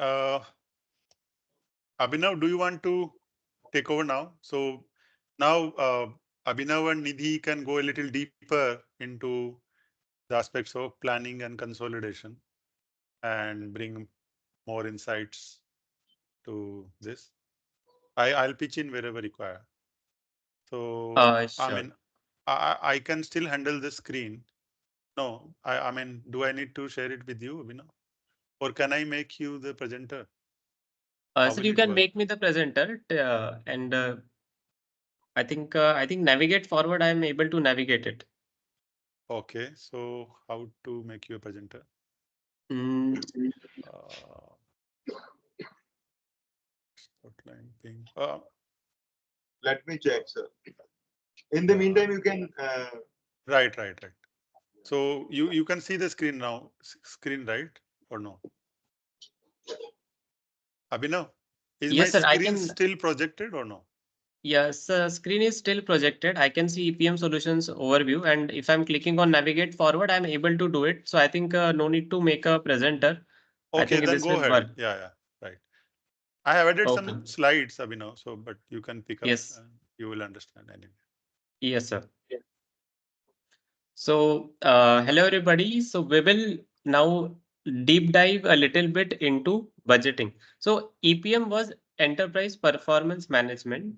Speaker 2: Abhinav, do you want to take over now? So now Abhinav and Nidhi can go a little deeper into the aspects of planning and consolidation and bring more insights to this. I'll pitch in wherever required. So I
Speaker 5: Sure.
Speaker 2: mean, I can still handle the screen. No, I mean, do I need to share it with you, Abhinav? Or can I make you the presenter? How
Speaker 5: So
Speaker 2: will
Speaker 5: you
Speaker 2: it
Speaker 5: can
Speaker 2: work?
Speaker 5: make me the presenter, and I think navigate forward. I am able to navigate it.
Speaker 2: Okay, so how to make you a presenter?
Speaker 5: Mm,
Speaker 2: Uh, Outline thing.
Speaker 1: Let me check, sir. In the meantime, you can.
Speaker 2: Right. So you can see the screen now. Screen, right? Or no? Abhinav, is my
Speaker 5: Yes, sir. I
Speaker 2: screen
Speaker 5: can.
Speaker 2: still projected or no?
Speaker 5: Yes, screen is still projected. I can see EPM solutions overview, and if I'm clicking on navigate forward, I'm able to do it. So I think no need to make a presenter. I
Speaker 2: Okay,
Speaker 5: think
Speaker 2: then
Speaker 5: this
Speaker 2: go
Speaker 5: will work.
Speaker 2: ahead. Yeah, right. I have added
Speaker 5: Okay.
Speaker 2: some slides, Abhinav, so but you can pick up.
Speaker 5: Yes.
Speaker 2: You will understand anyway.
Speaker 5: Yes, sir. So, hello everybody. So we will now deep dive a little bit into budgeting. So EPM was enterprise performance management.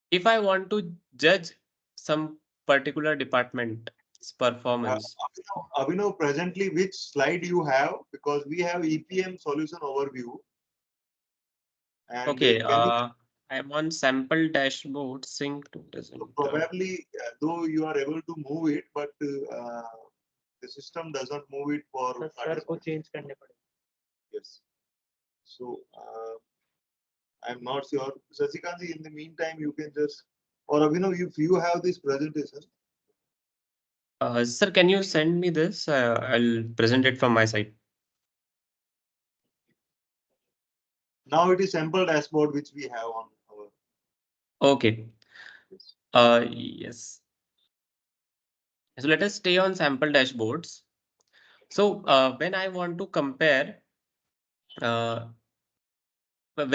Speaker 5: If I want to judge some particular department's performance,
Speaker 1: Abhinav, presently, which slide you have? Because we have EPM solution overview. And
Speaker 5: okay,
Speaker 1: can you
Speaker 5: I'm on sample dashboard sync to presenter.
Speaker 1: probably, though you are able to move it, but the system doesn't move it for.
Speaker 6: Sir को change करने पड़ेंगे.
Speaker 1: Yes. So I'm not sure. Sasikant, in the meantime, you can just, or Abhinav, if you have this presentation.
Speaker 5: Sir, can you send me this? I'll present it from my side.
Speaker 1: Now it is sample dashboard which we have on our.
Speaker 5: Okay. Yes. So let us stay on sample dashboards. So when I want to compare, when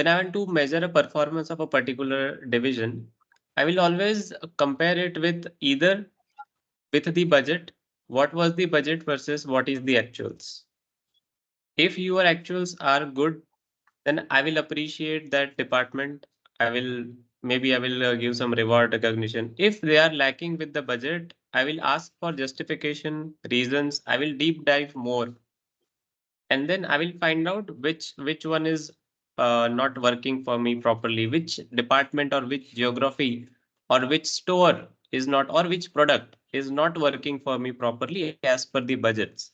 Speaker 5: I want to measure a performance of a particular division, I will always compare it with either with the budget, what was the budget versus what is the actuals. If your actuals are good, then I will appreciate that department. I will give some reward recognition. If they are lacking with the budget, I will ask for justification, reasons. I will deep dive more, and then I will find out which one is not working for me properly, which department or which geography or which store is not, or which product is not working for me properly as per the budgets,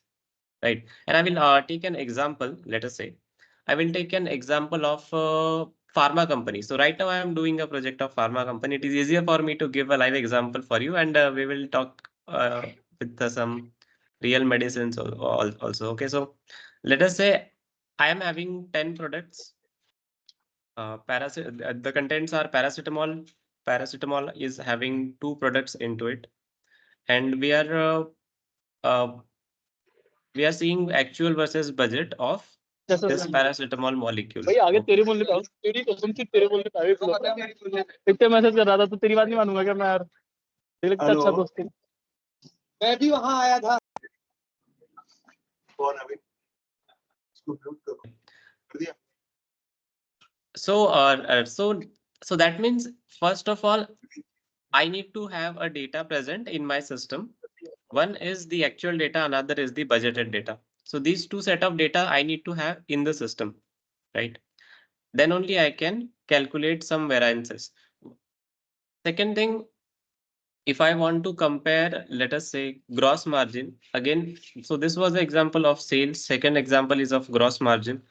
Speaker 5: right? And I will take an example. Let us say I will take an example of pharma company. So right now I am doing a project of pharma company. It is easier for me to give a live example for you, and we will talk with some real medicines also. Okay, so let us say I am having 10 products. The contents are paracetamol. Paracetamol is having 2 products into it, and uh, we are seeing actual versus budget of this paracetamol molecule.
Speaker 6: भाई आगे तेरे बोलने पे तेरी कसम से तेरे बोलने पे इतने मैसेज कर रहा था तो तेरी बात नहीं मानूंगा क्या मैं यार तेरे का अच्छा दोस्त मैं भी वहां आया था
Speaker 1: कौन अभी इसको म्यूट करो कर दिया
Speaker 5: So that means, first of all, I need to have a data present in my system. One is the actual data, another is the budgeted data. So these two set of data I need to have in the system, right? Then only I can calculate some variances. Second thing, if I want to compare, let us say gross margin again. So this was the example of sales. Second example is of gross margin.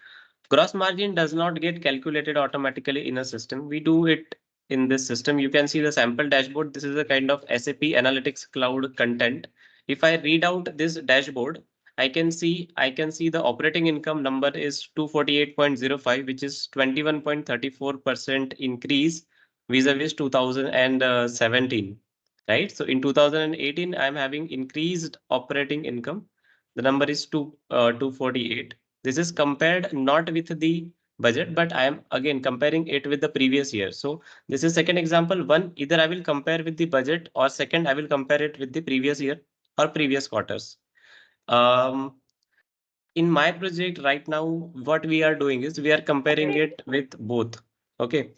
Speaker 5: Gross margin does not get calculated automatically in a system. We do it in this system. You can see the sample dashboard. This is a kind of SAP Analytics Cloud content. If I read out this dashboard, I can see the operating income number is 248.05, which is 21.34% increase vis-a-vis 2017. Right. So in 2018, I'm having increased operating income. The number is 248. This is compared not with the budget, but I am again comparing it with the previous year. So this is second example. One, either I will compare with the budget, or second, I will compare it with the previous year or previous quarters. In my project right now, what we are doing is we are comparing it with both. Okay.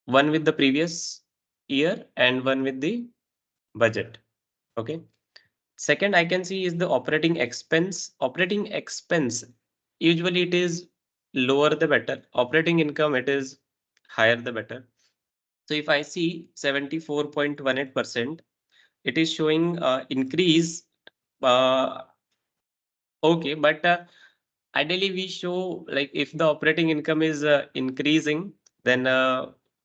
Speaker 5: One with the previous year and one with the budget. Okay. Second, I can see is the operating expense. Operating expense, usually it is lower the better. Operating income, it is higher the better. So if I see 74.18%, it is showing increase. Okay, but ideally we show, like, if the operating income is increasing, then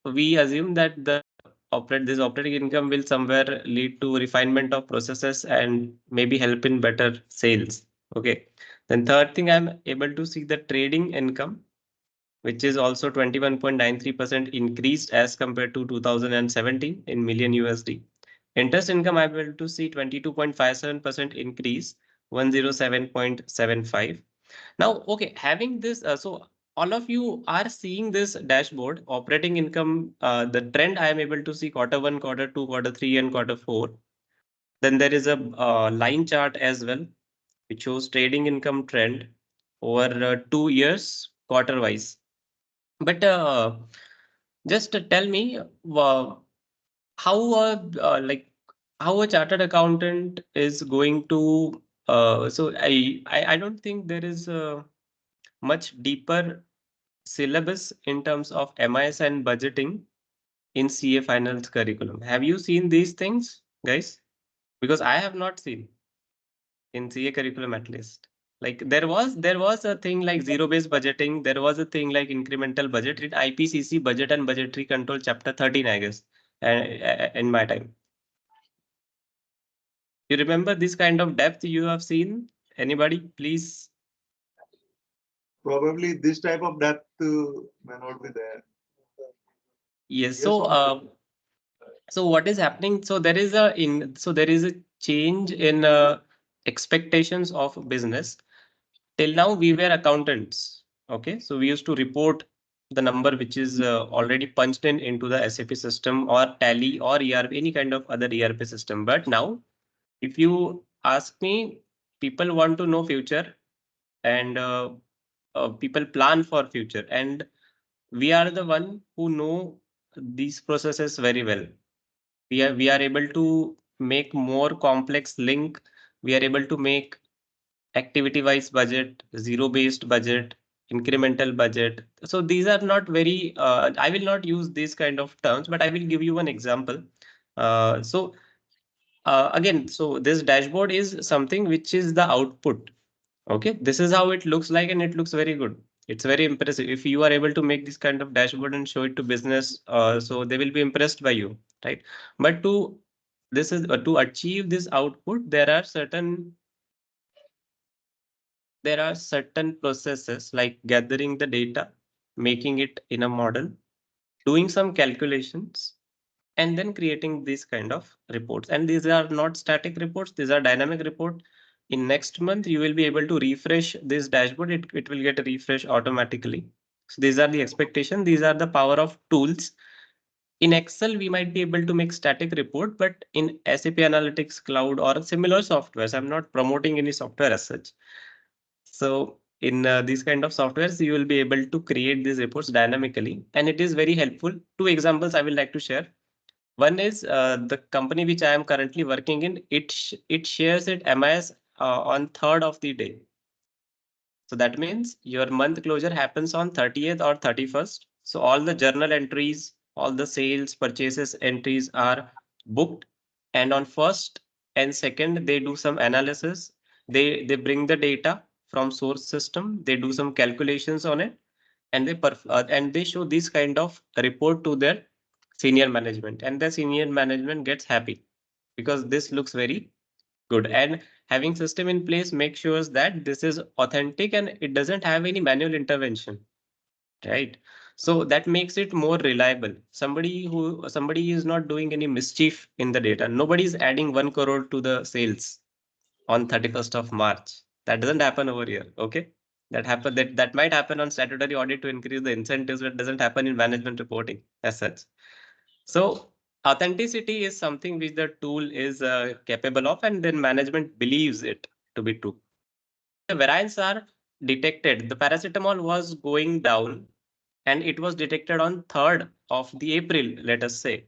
Speaker 5: we assume that the this operating income will somewhere lead to refinement of processes and maybe help in better sales. Okay. Then third thing, I'm able to see the trading income, which is also 21.93% increased as compared to 2017 in million USD. Interest income, I'm able to see 22.57% increase, 107.75. Now, okay, having this, so all of you are seeing this dashboard, operating income, the trend I am able to see Q1, Q2, Q3, and Q4. Then there is a line chart as well, which shows trading income trend over 2 years, quarter wise. But just tell me how how a chartered accountant is going to. I don't think there is much deeper syllabus in terms of MIS and budgeting in CA finals curriculum. Have you seen these things, guys? Because I have not seen in CA curriculum at least. Like there was a thing like zero-based budgeting. There was a thing like incremental budget in IPCC budget and budgetary control chapter 13, I guess, in my time. You remember this kind of depth you have seen? Anybody, please?
Speaker 1: Probably this type of depth may not be there.
Speaker 5: Yes. So what is happening? So there is a change in expectations of business. Till now we were accountants. Okay, so we used to report the number which is already punched in into the SAP system or Tally or ERP, any kind of other ERP system. But now, if you ask me, people want to know future, and people plan for future, and we are the one who know these processes very well. We are able to make more complex link. We are able to make activity wise budget, zero based budget, incremental budget. So these are not very I will not use these kind of terms, but I will give you one example. Again, so this dashboard is something which is the output. Okay, this is how it looks like, and it looks very good. It's very impressive. If you are able to make this kind of dashboard and show it to business, so they will be impressed by you, right? But to achieve this output, there are certain processes like gathering the data, making it in a model, doing some calculations, and then creating these kind of reports. And these are not static reports, these are dynamic report. In next month, you will be able to refresh this dashboard. It will get refreshed automatically. So these are the expectation. These are the power of tools. In Excel, we might be able to make static report, but in SAP Analytics Cloud or similar softwares, I'm not promoting any software as such. So in these kind of softwares, you will be able to create these reports dynamically, and it is very helpful. Two examples I will like to share. One is the company which I am currently working in. It shares it MIS on 3rd of the day. So that means your month closure happens on 30th or 31st. So all the journal entries, all the sales purchases entries are booked, and on 1st and 2nd they do some analysis. They bring the data from source system. They do some calculations on it, and they show this kind of report to their senior management, and the senior management gets happy because this looks very good. And having system in place makes sure that this is authentic and it doesn't have any manual intervention, right? So that makes it more reliable. Somebody is not doing any mischief in the data. Nobody is adding 1 crore to the sales on 31st of March. That doesn't happen over here. Okay, that might happen on statutory audit to increase the incentives, but doesn't happen in management reporting as such. So authenticity is something which the tool is capable of, and then management believes it to be true. When the variants are detected, the paracetamol was going down, and it was detected on 3rd of the April, let us say.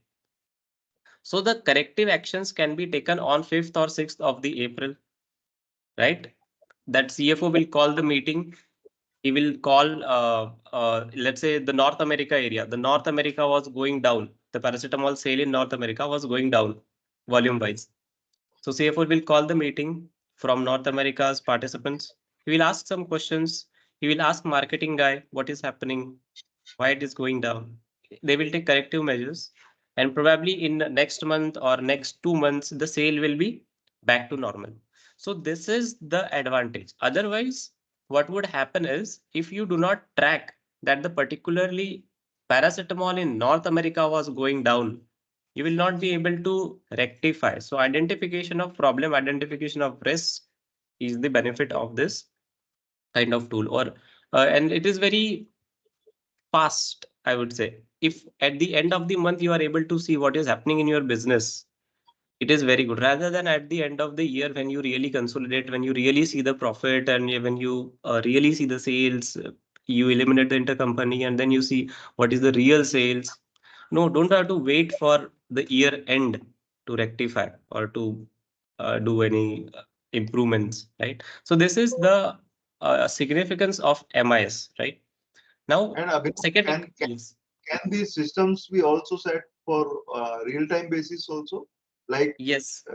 Speaker 5: So the corrective actions can be taken on 5th or 6th of the April, right? That CFO will call the meeting. He will call, let's say, the North America area. The North America was going down. The paracetamol sale in North America was going down volume wise. So CFO will call the meeting from North America's participants. He will ask some questions. He will ask marketing guy what is happening, why it is going down. They will take corrective measures. and probably in next month or next 2 months, the sale will be back to normal. So this is the advantage. Otherwise, what would happen is if you do not track that the particularly paracetamol in North America was going down, you will not be able to rectify. So identification of problem, identification of risk is the benefit of this kind of tool. Or and it is very fast, I would say. If at the end of the month you are able to see what is happening in your business, it is very good, rather than at the end of the year when you really consolidate, when you really see the profit, and when you really see the sales, you eliminate the intercompany and then you see what is the real sales. No, don't have to wait for the year end to rectify or to do any improvements, right? So this is the significance of MIS, right? Now,
Speaker 1: And Abhinav,
Speaker 5: second, yes.
Speaker 1: can these systems be also set for real-time basis also? Like
Speaker 5: Yes.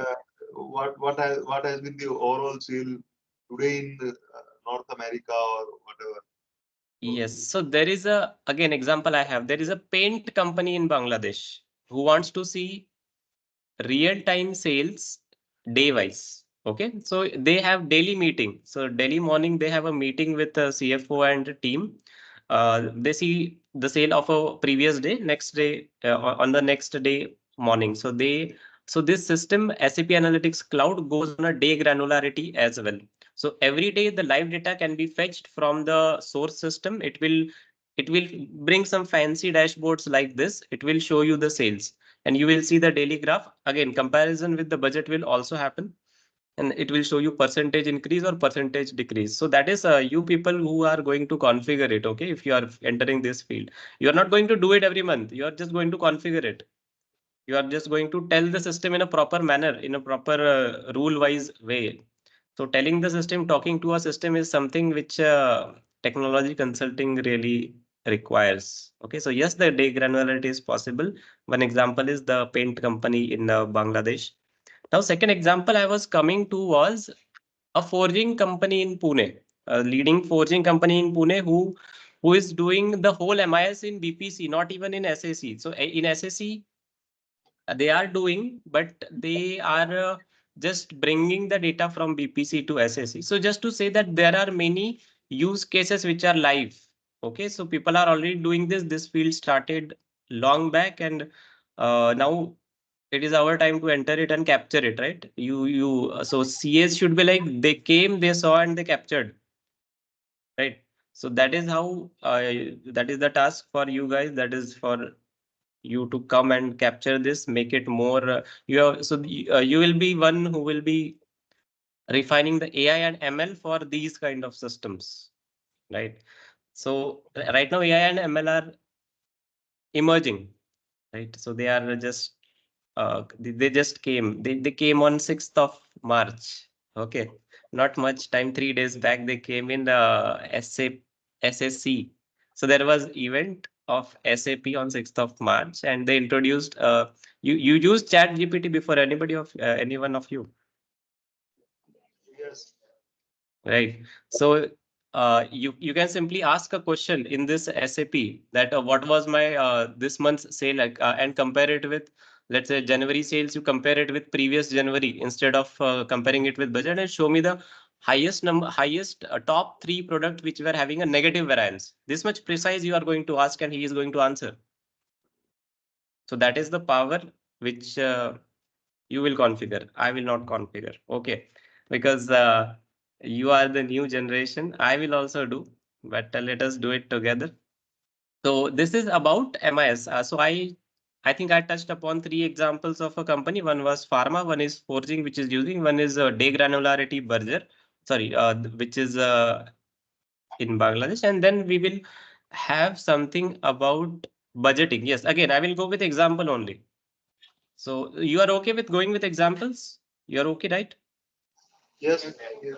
Speaker 1: what has been the overall sale today in North America or whatever?
Speaker 5: Yes. So there is a, again, example I have. There is a paint company in Bangladesh who wants to see real-time sales day wise. Okay. So they have daily meeting. So daily morning, they have a meeting with the CFO and team. They see the sale of a previous day, next day, on the next day morning. So this system, SAP Analytics Cloud, goes on a day granularity as well. So every day the live data can be fetched from the source system. It will bring some fancy dashboards like this. It will show you the sales and you will see the daily graph. Again, comparison with the budget will also happen, and it will show you percentage increase or percentage decrease. So that is you people who are going to configure it. Okay, if you are entering this field, you are not going to do it every month. You are just going to configure it. You are just going to tell the system in a proper manner, in a proper rule wise way. So telling the system, talking to a system is something which technology consulting really requires. Okay, so yes, the day granularity is possible. One example is the paint company in Bangladesh. Now, second example I was coming to was a forging company in Pune, a leading forging company in Pune who is doing the whole MIS in BPC, not even in SAC. So in SAC, they are doing, but they are just bringing the data from BPC to SAC. So just to say that there are many use cases which are live. Okay, so people are already doing this. This field started long back, and now it is our time to enter it and capture it, right? So CAs should be like they came, they saw, and they captured, right? So that is how that is the task for you guys. That is for you to come and capture this, make it more. You will be one who will be refining the AI and ML for these kind of systems, right? So right now AI and ML are emerging, right? So they are just they just came. They came on 6th of March. Okay, not much time. 3 days back they came in the SSC. So there was event of SAP on 6th of March, and they introduced. You used Chat GPT before anybody of anyone of you,
Speaker 1: Yes.
Speaker 5: right? So you can simply ask a question in this SAP that what was my this month's sale like, and compare it with, let's say, January sales. You compare it with previous January instead of comparing it with budget, and show me the highest top three product which were having a negative variance. This much precise you are going to ask, and he is going to answer. So that is the power which you will configure. I will not configure. Okay, because you are the new generation. I will also do, but let us do it together. So this is about MIS. I think I touched upon three examples of a company. One was pharma, one is forging, which is using, one is day granularity Berger, sorry, which is in Bangladesh, and then we will have something about budgeting. Yes, again, I will go with example only. So you are okay with going with examples? You are okay, right?
Speaker 1: Yes. Yes.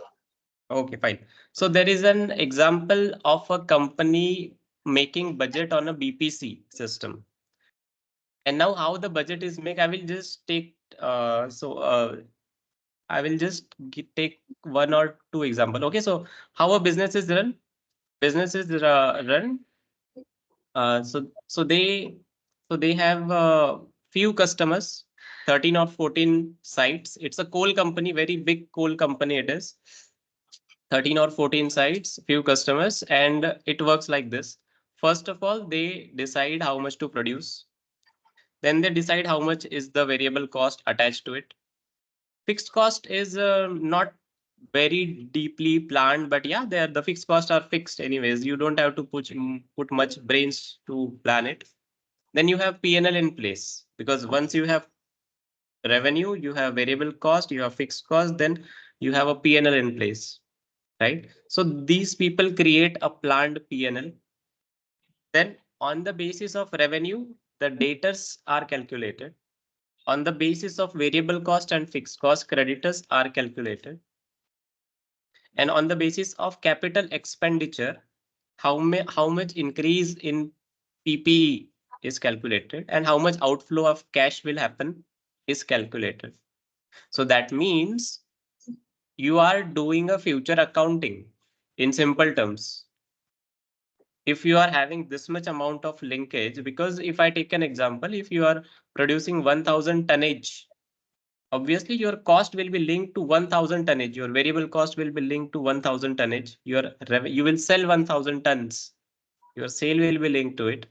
Speaker 5: Okay, fine. So there is an example of a company making budget on a BPC system. And now how the budget is made, I will just take, I will just take one or two example. Okay, so how a business is run? Business is run. So they have few customers, 13 or 14 sites. It's a coal company, very big coal company it is. 13 or 14 sites, few customers, and it works like this. First of all, they decide how much to produce. Then they decide how much is the variable cost attached to it. Fixed cost is not very deeply planned, but yeah, the fixed costs are fixed anyways. You don't have to put much brains to plan it. Then you have P&L in place, because once you have revenue, you have variable cost, you have fixed cost, then you have a P&L in place, right? So these people create a planned P&L. Then on the basis of revenue, the debtors are calculated. On the basis of variable cost and fixed cost, creditors are calculated. And on the basis of capital expenditure, how much increase in PPE is calculated and how much outflow of cash will happen is calculated. So that means you are doing a future accounting in simple terms. If you are having this much amount of linkage, because if I take an example, if you are producing 1000 tonnage, obviously your cost will be linked to 1000 tonnage. Your variable cost will be linked to 1000 tonnage. You will sell 1000 tons. Your sale will be linked to it.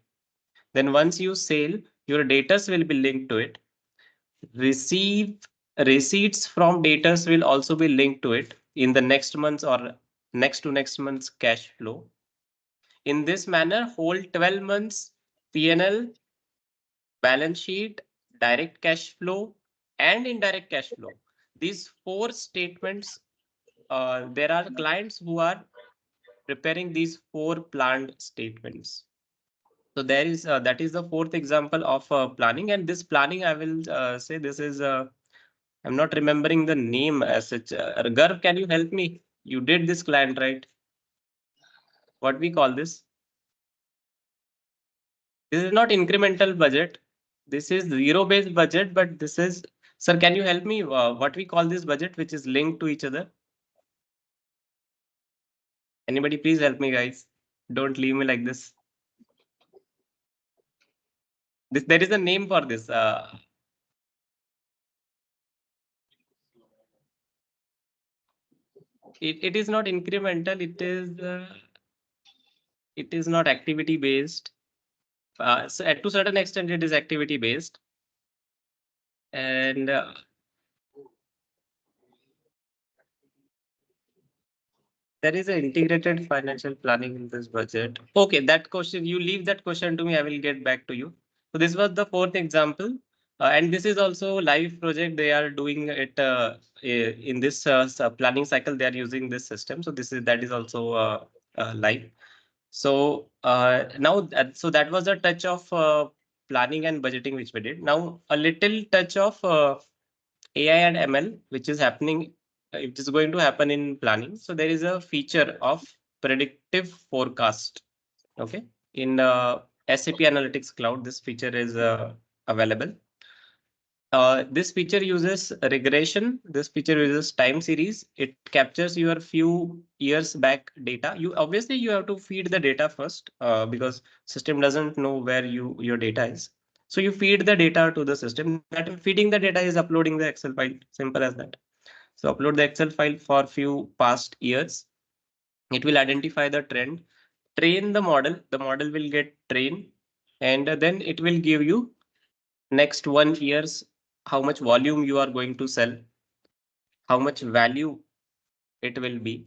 Speaker 5: Then once you sell, your debtors will be linked to it. Receipts from debtors will also be linked to it in the next month's or next to next month's cash flow. In this manner, whole 12 months P&L, balance sheet, direct cash flow, and indirect cash flow. These four statements, there are clients who are preparing these four planned statements. So there is that is the fourth example of planning, and this planning I will say this is I'm not remembering the name as such. Garv, can you help me? You did this client, right? What we call this? This is not incremental budget. This is zero-based budget, but this is, sir, can you help me? What we call this budget, which is linked to each other? Anybody, please help me, guys. Don't leave me like this. There is a name for this. It is not incremental. It is not activity based. So to a certain extent, it is activity based. And there is an integrated financial planning in this budget. Okay, that question, you leave that question to me. I will get back to you. So this was the fourth example. And this is also live project. They are doing it in this planning cycle. They are using this system. So that is also live. So now, so that was a touch of planning and budgeting which we did. Now a little touch of AI and ML, which is happening, it is going to happen in planning. So there is a feature of predictive forecast. Okay, in SAP Analytics Cloud, this feature is available. This feature uses regression. This feature uses time series. It captures your few years back data. You obviously you have to feed the data first because system doesn't know where your data is. So you feed the data to the system. That feeding the data is uploading the Excel file. Simple as that. So upload the Excel file for few past years. It will identify the trend. Train the model. The model will get trained, and then it will give you next 1 year's how much volume you are going to sell, how much value it will be.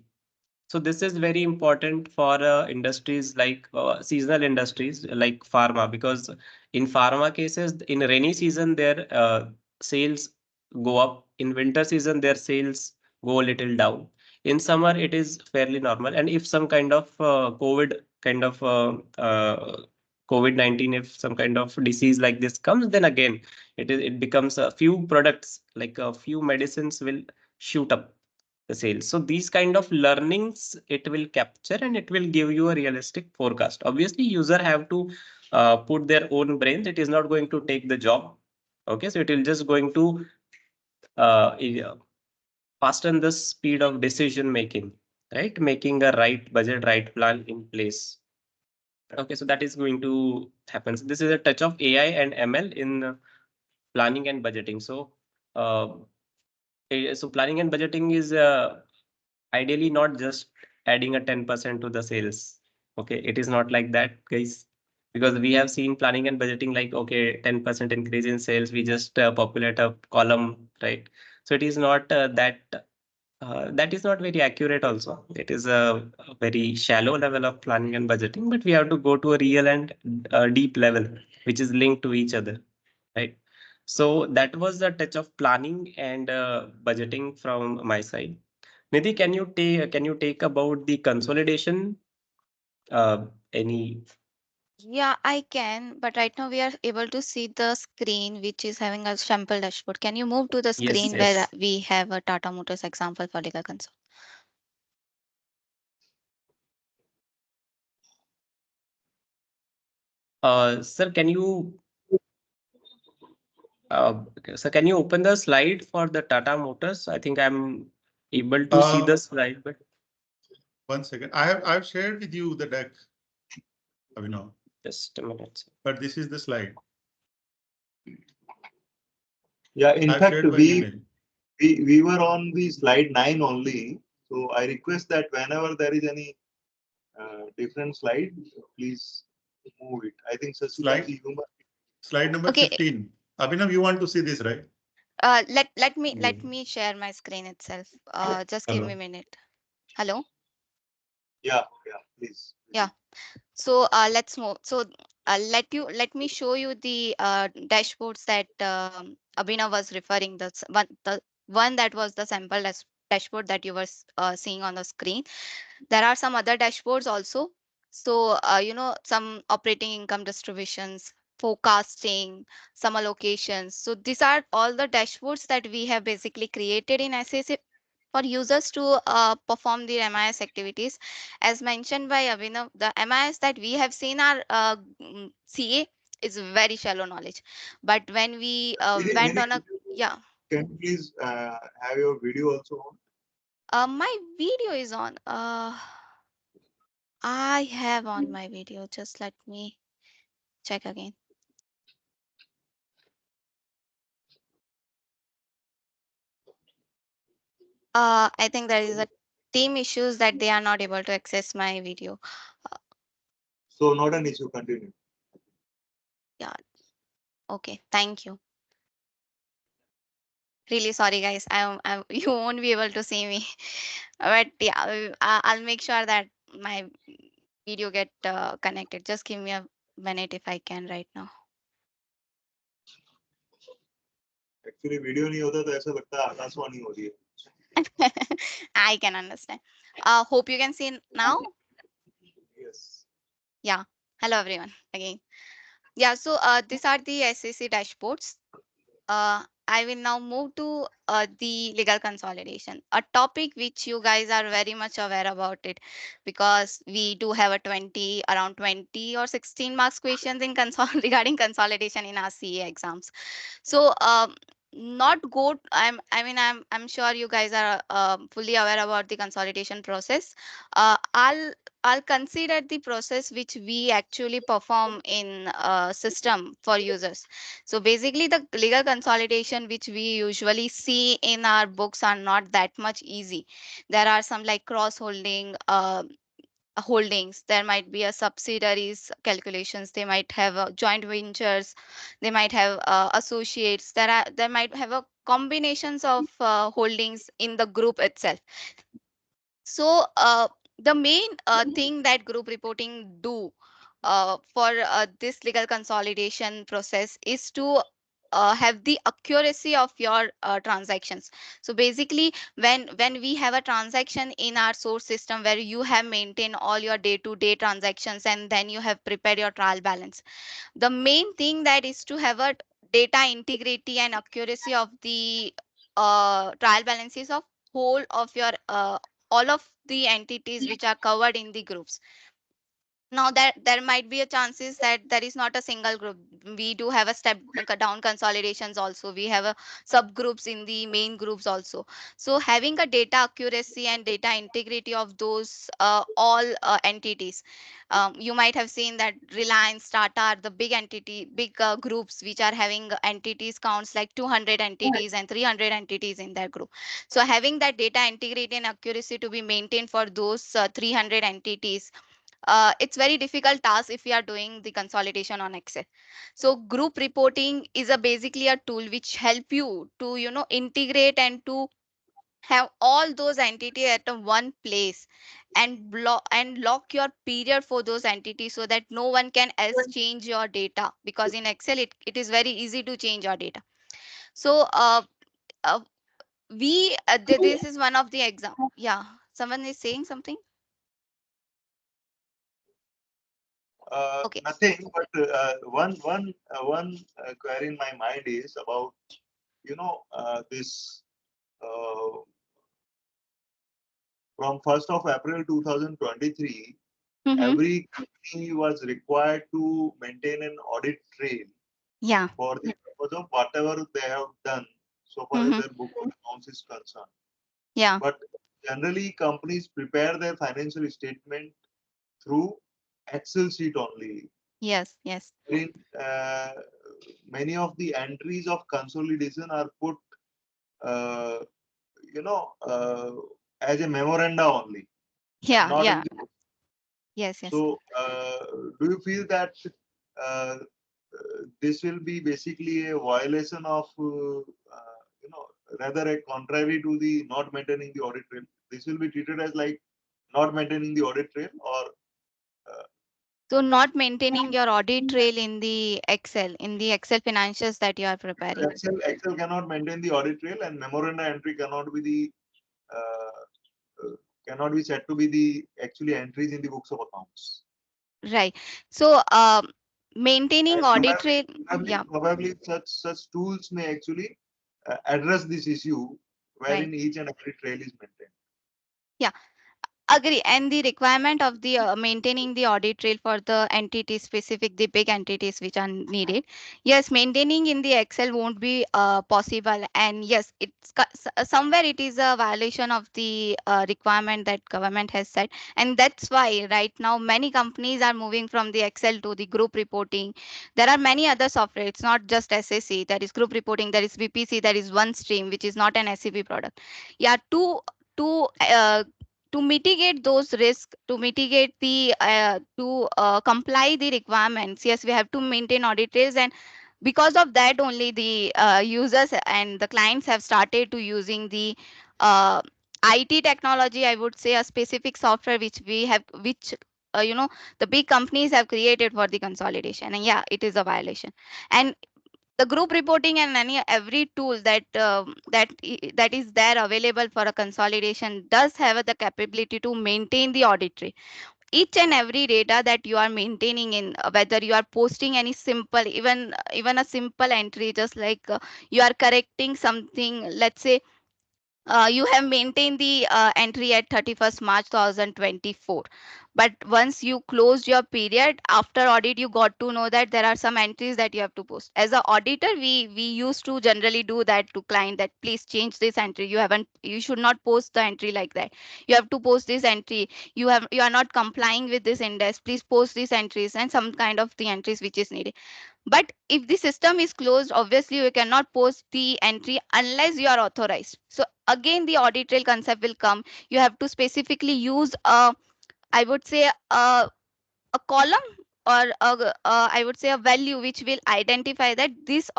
Speaker 5: So this is very important for industries like seasonal industries like pharma, because in pharma cases, in rainy season, their sales go up. In winter season, their sales go a little down. In summer, it is fairly normal. And if some kind of COVID-19, if some kind of disease like this comes, then again, it becomes a few products, like a few medicines will shoot up the sales. So these kind of learnings it will capture and it will give you a realistic forecast. Obviously, user have to put their own brains. It is not going to take the job. Okay, so it will just going to fasten the speed of decision making, right? Making a right budget, right plan in place. Okay, so that is going to happen. So this is a touch of AI and ML in planning and budgeting. So planning and budgeting is ideally not just adding a 10% to the sales. Okay, it is not like that, guys, because we have seen planning and budgeting like, okay, 10% increase in sales, we just populate a column, right? So it is not that is not very accurate also. It is a very shallow level of planning and budgeting, but we have to go to a real and deep level, which is linked to each other, right? So that was the touch of planning and budgeting from my side. Nidhi, can you take about the consolidation? Any
Speaker 4: Yeah, I can, but right now we are able to see the screen which is having a sample dashboard. Can you move to the
Speaker 5: Yes,
Speaker 4: screen where
Speaker 5: yes.
Speaker 4: we have a Tata Motors example for legal console?
Speaker 5: Sir, can you open the slide for the Tata Motors? I think I'm able to see the slide, but
Speaker 2: 1 second. I've shared with you the deck, Abhinav,
Speaker 5: just a minute, sir.
Speaker 2: but this is the slide.
Speaker 1: Yeah, in
Speaker 2: I've
Speaker 1: fact,
Speaker 2: shared by
Speaker 1: we
Speaker 2: email.
Speaker 1: we were on the slide 9 only. So I request that whenever there is any different slide, please move it. I think
Speaker 2: Slide?
Speaker 1: Sasita,
Speaker 2: Slide number
Speaker 4: Okay,
Speaker 2: 15. Abhinav, you want to see this, right?
Speaker 4: let me share my screen itself. Just give me a
Speaker 2: Hello.
Speaker 4: minute. Hello?
Speaker 1: yeah, please.
Speaker 4: Yeah. So let's move. So let me show you the dashboards that Abhinav was referring. The one that was the sample dashboard that you were seeing on the screen. There are some other dashboards also. So some operating income distributions, forecasting, some allocations. So these are all the dashboards that we have basically created in SAC for users to perform the MIS activities. As mentioned by Abhinav, the MIS that we have seen are CA is very shallow knowledge. But when we went
Speaker 1: Nidhi,
Speaker 4: on a, yeah,
Speaker 1: can you please have your video also on?
Speaker 4: my video is on. I have on my video. Just let me check again. I think there is a team issues that they are not able to access my video.
Speaker 1: So not an issue. Continue.
Speaker 4: Yeah. Okay. Thank you. Really sorry, guys. You won't be able to see me, but yeah, I'll make sure that my video get connected. Just give me a minute if I can right now.
Speaker 1: Actually, video नहीं होता तो ऐसा लगता है आकाशवाणी हो रही है.
Speaker 4: I can understand. Hope you can see now.
Speaker 1: Yes.
Speaker 4: Yeah. Hello, everyone. Again. Yeah. So these are the SAC dashboards. I will now move to the legal consolidation, a topic which you guys are very much aware about it, because we do have around 20 or 16 marks questions in regarding consolidation in our CA exams. So not go. I'm sure you guys are fully aware about the consolidation process. I'll consider the process which we actually perform in system for users. So basically, the legal consolidation which we usually see in our books are not that much easy. There are some like cross holding. Holdings, there might be a subsidiaries calculations, they might have joint ventures, they might have associates, there might have a combinations of holdings in the group itself. So the main thing that group reporting do for this legal consolidation process is to have the accuracy of your transactions. So basically, when we have a transaction in our source system where you have maintained all your day-to-day transactions and then you have prepared your trial balance, the main thing that is to have a data integrity and accuracy of the trial balances of whole of your all of the entities which are covered in the groups. Now there might be a chances that there is not a single group. We do have a step down consolidations also. We have a subgroups in the main groups also. So having a data accuracy and data integrity of those all entities. You might have seen that Reliance, Tata are the big groups which are having entities counts like 200 entities and 300 entities in their group. So having that data integrity and accuracy to be maintained for those 300 entities, it's very difficult task if we are doing the consolidation on Excel. So group reporting is a basically a tool which help you to integrate and to have all those entities at a one place and block and lock your period for those entities so that no one can else change your data, because in Excel it is very easy to change your data. So uh, this is one of the example. Yeah, someone is saying something. Okay.
Speaker 1: Nothing, but one query in my mind is about this uh, from 1st of April 2023,
Speaker 4: Mm-hmm.
Speaker 1: every company was required to maintain an audit trail
Speaker 4: Yeah.
Speaker 1: for the purpose of whatever they have done so far as
Speaker 4: Mm-hmm.
Speaker 1: their book of accounts is concerned.
Speaker 4: Yeah.
Speaker 1: But generally, companies prepare their financial statement through Excel sheet only.
Speaker 4: Yes. Yes.
Speaker 1: In many of the entries of consolidation are put, uh, you know, uh, as a memoranda only and
Speaker 4: Yeah.
Speaker 1: not in
Speaker 4: Yeah.
Speaker 1: the.
Speaker 4: Yes. Yes.
Speaker 1: So, do you feel that uh, this will be basically a violation of, rather a contrary to the not maintaining the audit trail? This will be treated as like not maintaining the audit trail, or uh,
Speaker 4: So not maintaining your audit trail in the Excel financials that you are preparing.
Speaker 1: Excel cannot maintain the audit trail, and memoranda entry uh, cannot be said to be the actually entries in the books of accounts.
Speaker 4: Right. So
Speaker 1: And
Speaker 4: maintaining audit trail.
Speaker 1: probably,
Speaker 4: Yeah.
Speaker 1: probably such tools may actually address this issue
Speaker 4: Right.
Speaker 1: wherein each and every trail is maintained.
Speaker 4: Yeah. Agree. And the requirement of the maintaining the audit trail for the entities specific, the big entities which are needed. Yes, maintaining in the Excel won't be possible. And yes, somewhere it is a violation of the requirement that government has set. And that's why right now many companies are moving from the Excel to the group reporting. There are many other software. It's not just SAC. There is group reporting. There is BPC. There is OneStream, which is not an SAP product. Yeah, to mitigate those risks, to mitigate the to comply the requirements, yes, we have to maintain audit trails. And because of that only the users and the clients have started to using the uh, IT technology, I would say a specific software which we have, which the big companies have created for the consolidation. And yeah, it is a violation. And the group reporting and any every tool that is there available for a consolidation does have the capability to maintain the audit trail. Each and every data that you are maintaining in, whether you are posting any simple, even a simple entry, just like you are correcting something, let's say you have maintained the entry at 31st March 2024. But once you closed your period after audit, you got to know that there are some entries that you have to post. As an auditor, we used to generally do that to client, that please change this entry. You should not post the entry like that. You have to post this entry. You are not complying with this index. Please post these entries and some kind of the entries which is needed. But if the system is closed, obviously you cannot post the entry unless you are authorized. So again, the audit trail concept will come. You have to specifically use I would say a column or I would say a value which will identify that this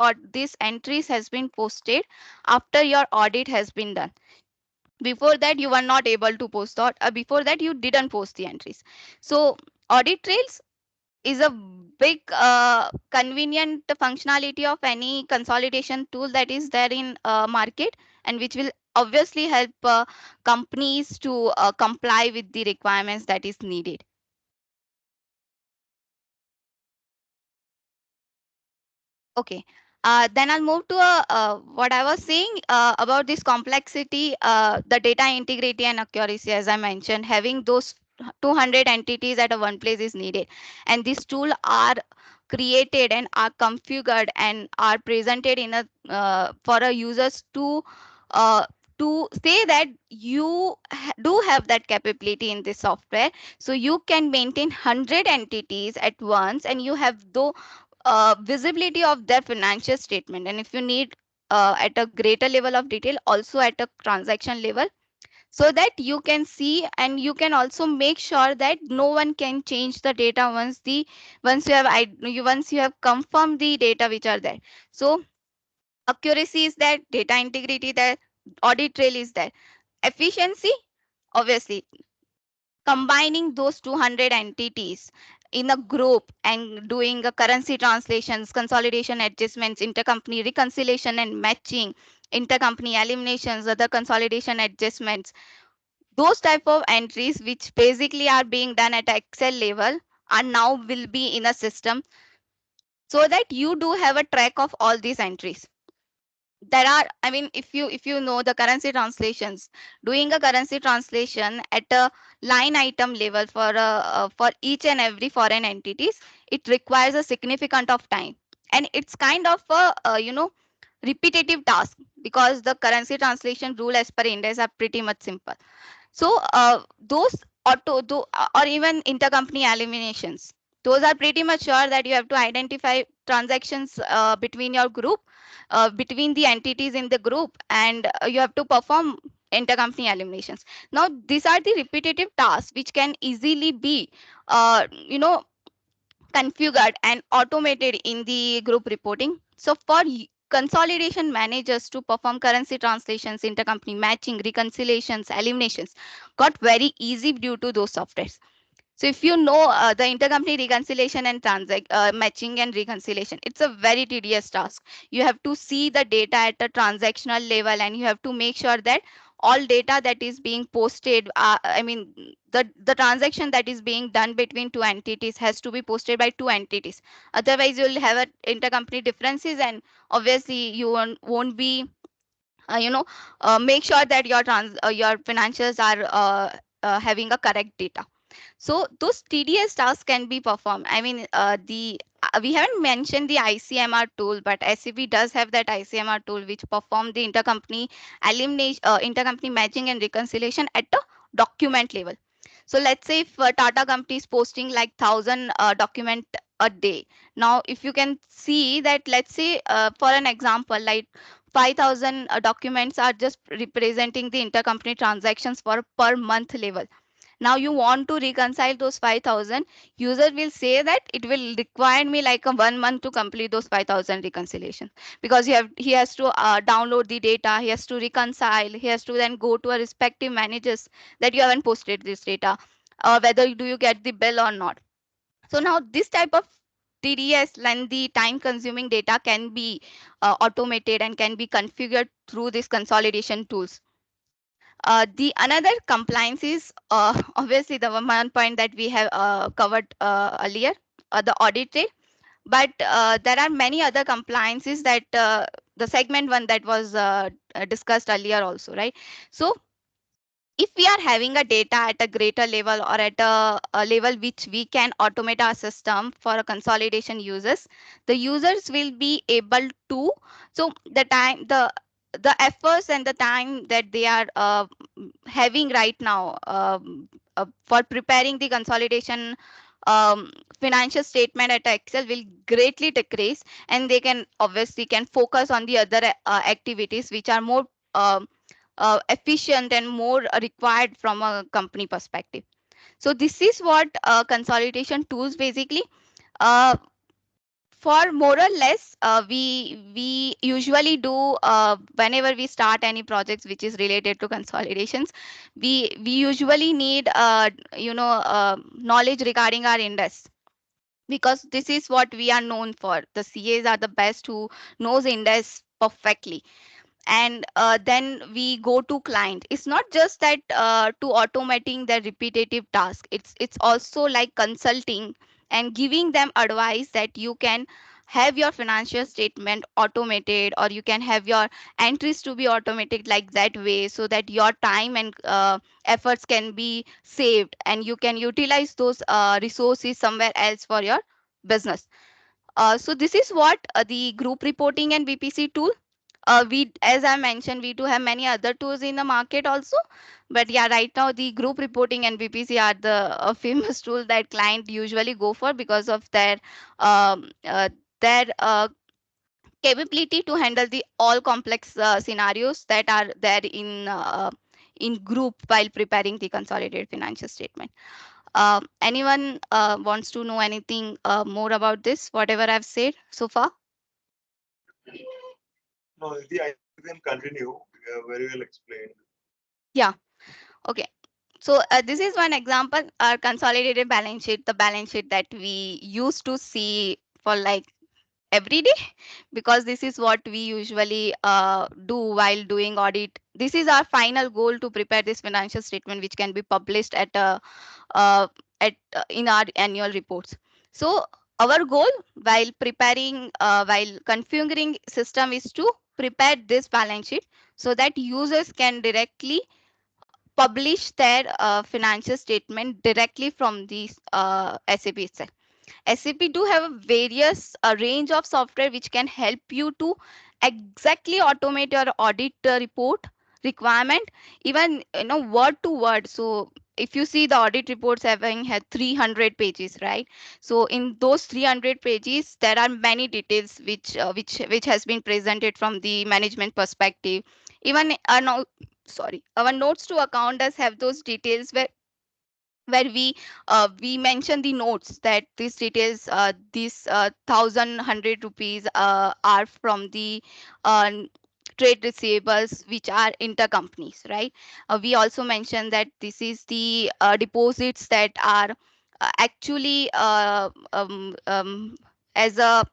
Speaker 4: entries has been posted after your audit has been done. Before that, you were not able to post, or before that you didn't post the entries. So audit trails is a big convenient functionality of any consolidation tool that is there in market, and which will obviously help companies to comply with the requirements that is needed. Okay. Then I'll move to what I was saying about this complexity, the data integrity and accuracy. As I mentioned, having those 200 entities at a one place is needed, and these tools are created and are configured and are presented in a for a users uh, to say that you do have that capability in this software, so you can maintain 100 entities at once and you have the visibility of their financial statement. And if you need at a greater level of detail, also at a transaction level, so that you can see, and you can also make sure that no one can change the data once you have confirmed the data which are there. So accuracy is there, data integrity there, audit trail is there, efficiency, obviously combining those 200 entities in a group and doing a currency translations, consolidation adjustments, intercompany reconciliation and matching, intercompany eliminations, other consolidation adjustments, those type of entries which basically are being done at Excel level are now will be in a system, so that you do have a track of all these entries. There are, I mean, if you know the currency translations, doing a currency translation at a line item level for each and every foreign entities, it requires a significant of time, and it's kind of a repetitive task, because the currency translation rule as per India are pretty much simple. So those or even intercompany eliminations, those are pretty much sure that you have to identify transactions between your group, between the entities in the group, and you have to perform intercompany eliminations. Now, these are the repetitive tasks which can easily be, configured and automated in the group reporting. So for consolidation managers to perform currency translations, intercompany matching, reconciliations, eliminations got very easy due to those softwares. So if you know the intercompany reconciliation and matching and reconciliation, it's a very tedious task. You have to see the data at a transactional level, and you have to make sure that all data that is being posted, the transaction that is being done between two entities has to be posted by two entities. Otherwise, you'll have intercompany differences, and obviously you won't be, make sure that your financials are having a correct data. So those TDS tasks can be performed. I mean, we haven't mentioned the ICMR tool, but SAP does have that ICMR tool which perform the intercompany elimination, intercompany matching and reconciliation at a document level. So let's say if Tata company is posting like 1,000 document a day. Now, if you can see that, let's say for an example, like 5,000 documents are just representing the intercompany transactions for per month level. Now you want to reconcile those 5,000, user will say that it will require me like a 1 month to complete those 5,000 reconciliation, because he has to download the data, he has to reconcile, he has to then go to a respective managers that you haven't posted this data, whether do you get the bill or not. So now this type of TDS, lengthy time consuming data, can be automated and can be configured through these consolidation tools. The another compliance is obviously the one point that we have covered earlier, the audit trail. But there are many other compliances that the segment one that was discussed earlier also, right? So if we are having a data at a greater level, or at a level which we can automate our system for a consolidation users, the users will be able to, so the efforts and the time that they are having right now for preparing the consolidation financial statement at Excel will greatly decrease, and they can obviously can focus on the other activities which are more efficient and more required from a company perspective. So this is what consolidation tools basically. Uh, for more or less, we usually do whenever we start any projects which is related to consolidations, we usually need knowledge regarding our index, because this is what we are known for. The CAs are the best who knows index perfectly. And then we go to client. It's not just that to automating the repetitive task, it's also like consulting and giving them advice that you can have your financial statement automated, or you can have your entries to be automated like that way, so that your time and efforts can be saved and you can utilize those resources somewhere else for your business. So this is what the group reporting and BPC tool. We, as I mentioned, we do have many other tools in the market also, but yeah, right now the group reporting and BPC are the famous tool that client usually go for because of um, uh, their capability to handle the all complex scenarios that are there in group while preparing the consolidated financial statement. Anyone wants to know anything more about this, whatever I've said so far?
Speaker 1: No, Nidhi, I think you can continue. Very well explained.
Speaker 4: Yeah. Okay. So this is one example, our consolidated balance sheet, the balance sheet that we used to see for like every day, because this is what we usually do while doing audit. This is our final goal, to prepare this financial statement which can be published uh, in our annual reports. So our goal while preparing, while configuring system, is to prepare this balance sheet so that users can directly publish their financial statement directly from the SAP itself. SAP do have a various range of software which can help you to exactly automate your audit report requirement, even word to word. So if you see the audit reports having had 300 pages, right? So in those 300 pages, there are many details which has been presented from the management perspective. Even no, sorry, our notes to account does have those details where we mention the notes that these details, these 1,100 rupees are from the uh, trade receivables which are intercompanies, right? We also mention that this is the deposits that are actually as a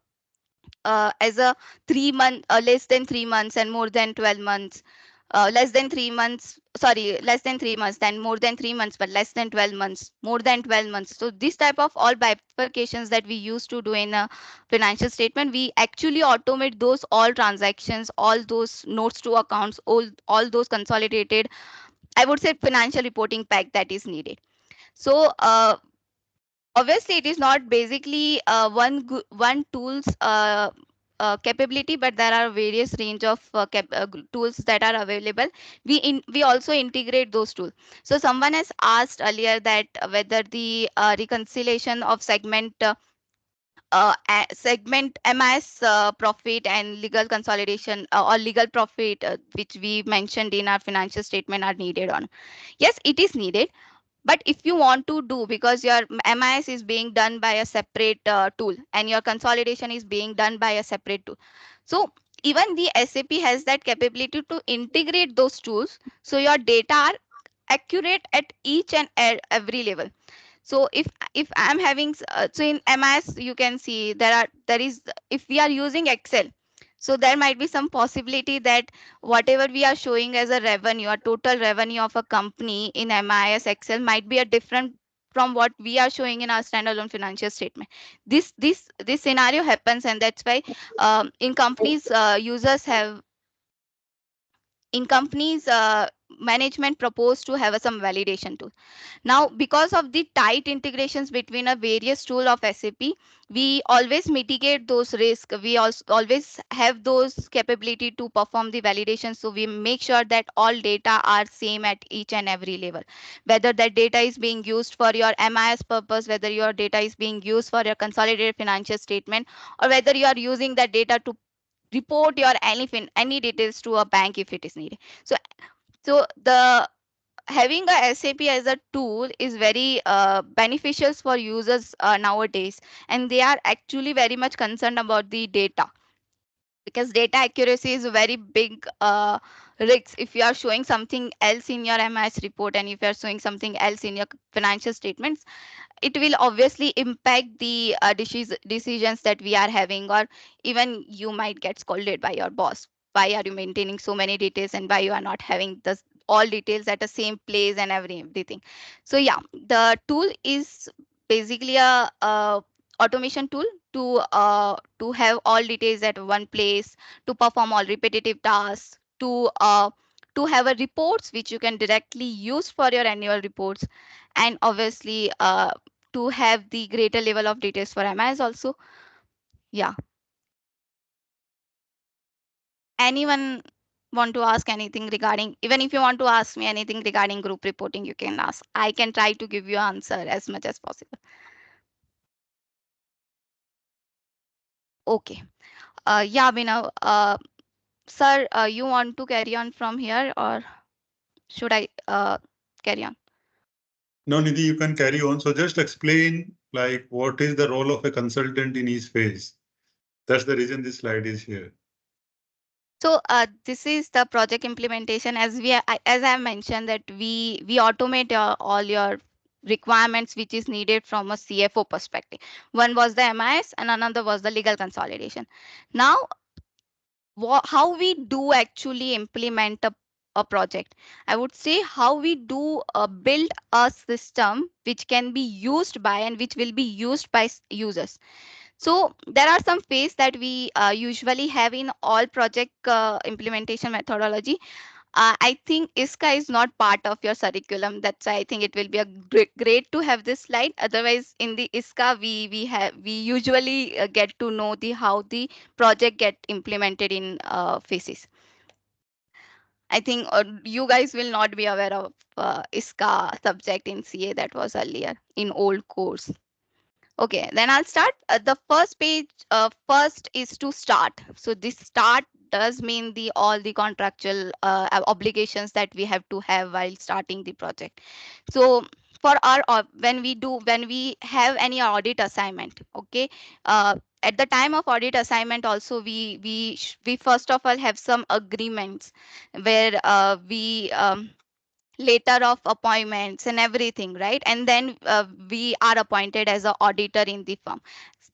Speaker 4: as a 3 month, less than 3 months and more than 12 months, less than 3 months, sorry, less than 3 months, then more than 3 months, but less than 12 months, more than 12 months. So this type of all bifurcations that we used to do in a financial statement, we actually automate those all transactions, all those notes to accounts, all those consolidated, I would say, financial reporting pack that is needed. So obviously it is not basically one tool's capability, but there are various range of tools that are available. We also integrate those tools. So someone has asked earlier that whether the reconciliation of segment MIS profit and legal consolidation or legal profit, which we mentioned in our financial statement, are needed on. Yes, it is needed, but if you want to do, because your MIS is being done by a separate tool and your consolidation is being done by a separate tool, so even the SAP has that capability to integrate those tools, so your data are accurate at each and every level. So if I'm having so in MIS you can see there is, if we are using Excel, so there might be some possibility that whatever we are showing as a revenue, a total revenue of a company in MIS Excel, might be a different from what we are showing in our standalone financial statement. This scenario happens, and that's why in companies, users have, in companies, management proposed to have some validation tool. Now, because of the tight integrations between a various tool of SAP, we always mitigate those risks. We also always have those capability to perform the validation. So we make sure that all data are same at each and every level. Whether that data is being used for your MIS purpose, whether your data is being used for your consolidated financial statement, or whether you are using that data to report your any details to a bank if it is needed. So the having a SAP as a tool is very beneficial for users nowadays, and they are actually very much concerned about the data, because data accuracy is a very big risk. If you are showing something else in your MIS report and if you are showing something else in your financial statements, it will obviously impact the decisions that we are having, or even you might get scolded by your boss. Why are you maintaining so many details, and why you are not having this all details at the same place and everything? So yeah, the tool is basically a automation tool to have all details at one place, to perform all repetitive tasks, to have a reports which you can directly use for your annual reports, and obviously to have the greater level of details for MIS also. Yeah. Anyone want to ask anything regarding, even if you want to ask me anything regarding group reporting, you can ask. I can try to give you answer as much as possible. Okay. Yeah, Binav, sir, you want to carry on from here, or should I carry on?
Speaker 2: No, Nidhi, you can carry on. So just explain like what is the role of a consultant in each phase. That's the reason this slide is here.
Speaker 4: So this is the project implementation. As as I mentioned that we automate all your requirements which is needed from a CFO perspective. One was the MIS and another was the legal consolidation. Now, how we do actually implement a project, I would say how we do build a system which can be used by and which will be used by users. So there are some phase that we usually have in all project implementation methodology. I think ISCA is not part of your curriculum. That's why I think it will be a great to have this slide. Otherwise, in the ISCA, we usually get to know the how the project get implemented in phases. I think you guys will not be aware of ISCA subject in CA that was earlier in old course. Okay, then I'll start. The first page, first is to start. So this start does mean the all the contractual obligations that we have to have while starting the project. So for our when we have any audit assignment, okay, at the time of audit assignment also we first of all have some agreements where we letter of appointments and everything, right? And then we are appointed as an auditor in the firm.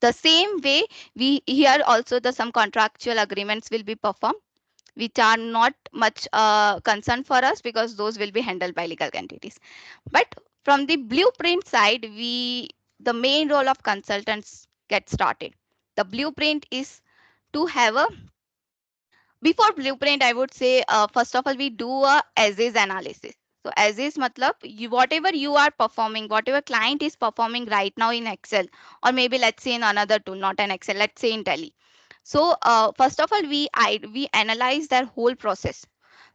Speaker 4: The same way, we here also the some contractual agreements will be performed, which are not much concern for us because those will be handled by legal entities. But from the blueprint side, the main role of consultants get started. The blueprint is to have a before blueprint, I would say first of all we do a as is analysis. So as is matlab whatever you are performing, whatever client is performing right now in Excel, or maybe let's say in another tool, not an Excel, let's say in Tele. So first of all, we analyze their whole process.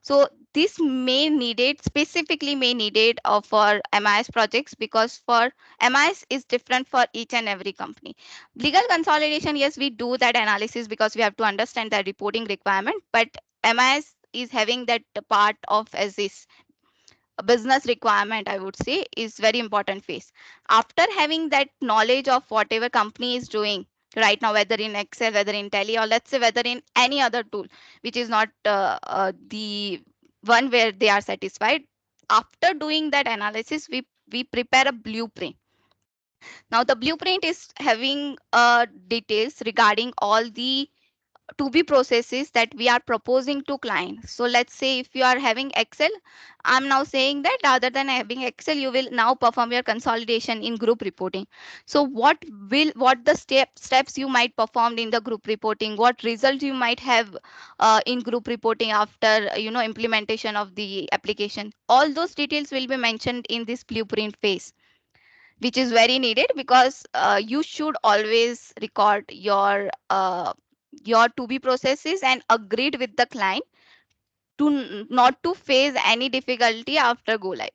Speaker 4: So this may needed specifically may needed for MIS projects, because for MIS is different for each and every company. Legal consolidation, yes, we do that analysis because we have to understand the reporting requirement, but MIS is having that part of as is a business requirement, I would say, is very important phase. After having that knowledge of whatever company is doing right now, whether in Excel, whether in Tele, or let's say whether in any other tool, which is not the one where they are satisfied. After doing that analysis, we prepare a blueprint. Now the blueprint is having details regarding all the to be processes that we are proposing to client. So let's say if you are having Excel, I'm now saying that rather than having Excel, you will now perform your consolidation in group reporting. So what the steps you might perform in the group reporting, what results you might have in group reporting after implementation of the application. All those details will be mentioned in this blueprint phase, which is very needed because you should always record your to be processes and agreed with the client to not to face any difficulty after go live,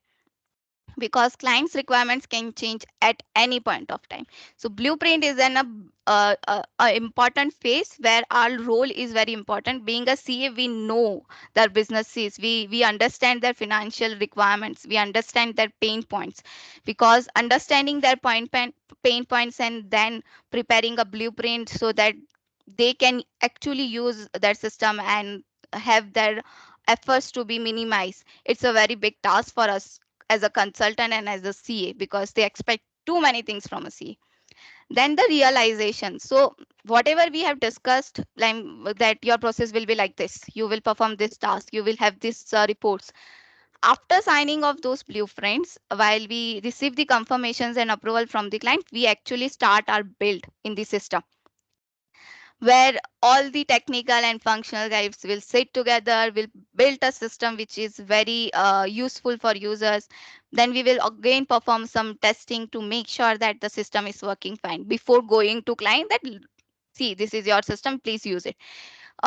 Speaker 4: because clients requirements can change at any point of time. So blueprint is a important phase where our role is very important. Being a CA, we know their businesses, we understand their financial requirements, we understand their pain points, because understanding their pain points and then preparing a blueprint so that they can actually use their system and have their efforts to be minimized, it's a very big task for us as a consultant and as a CA, because they expect too many things from a CA. Then the realization. So whatever we have discussed, like that your process will be like this, you will perform this task, you will have this reports. After signing of those blueprints, while we receive the confirmations and approval from the client, we actually start our build in the system, where all the technical and functional guys will sit together, will build a system which is very useful for users. Then we will again perform some testing to make sure that the system is working fine before going to client that, see, this is your system, please use it.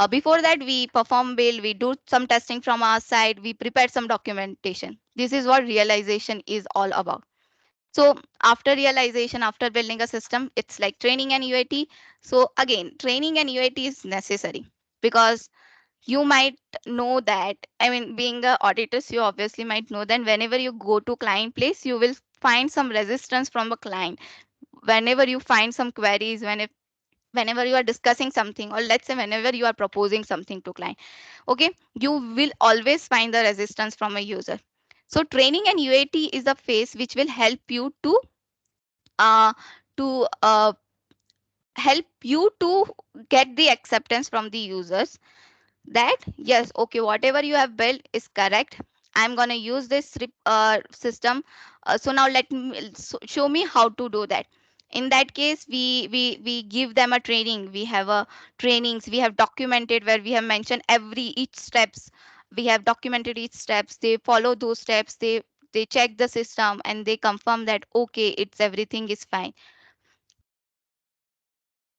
Speaker 4: Before that, we perform build, we do some testing from our side, we prepare some documentation. This is what realization is all about. So after realization, after building a system, it's like training and UAT. So again, training and UAT is necessary because you might know that, I mean, being a auditors, you obviously might know that whenever you go to client place, you will find some resistance from a client. Whenever you find some queries, whenever you are discussing something, or let's say whenever you are proposing something to client, okay, you will always find the resistance from a user. So training and UAT is a phase which will uh, to help you to get the acceptance from the users that yes, okay, whatever you have built is correct, I'm going to use this system. So now let me show me how to do that. In that case, we give them a training, we have a trainings, we have documented where we have mentioned every each steps, we have documented each steps, they follow those steps, they check the system and they confirm that okay, it's everything is fine.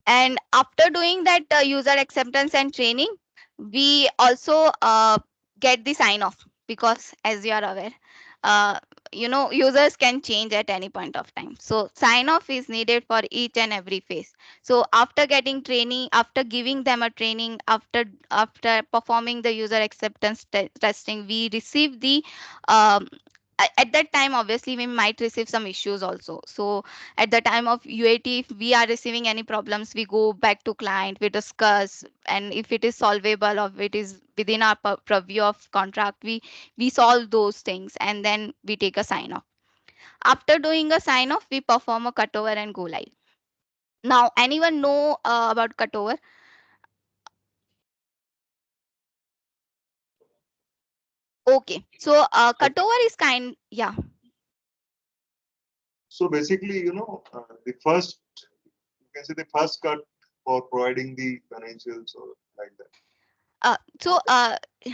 Speaker 4: And after doing that user acceptance and training, we also get the sign off, because as you are aware, uh, users can change at any point of time. So sign off is needed for each and every phase. So after getting training, after giving them a training, after performing the user acceptance testing, we receive the um, at that time obviously we might receive some issues also. So at the time of UAT, if we are receiving any problems, we go back to client, we discuss, and if it is solvable or if it is within our purview of contract, we solve those things and then we take a sign off. After doing a sign off, we perform a cutover and go live. Now, anyone know about cutover? Okay, so cutover is yeah.
Speaker 1: So basically, the first, you can say the first cut for providing the financials or like that.
Speaker 4: So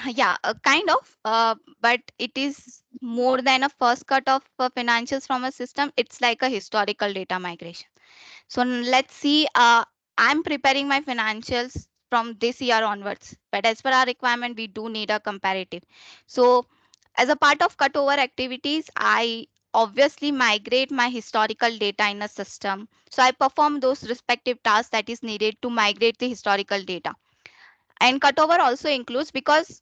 Speaker 4: yeah, kind of, but it is more than a first cut of financials from a system. It's like a historical data migration. So let's see, I'm preparing my financials from this year onwards, but as per our requirement, we do need a comparative. So as a part of cutover activities, I obviously migrate my historical data in a system. So I perform those respective tasks that is needed to migrate the historical data. And cutover also includes, because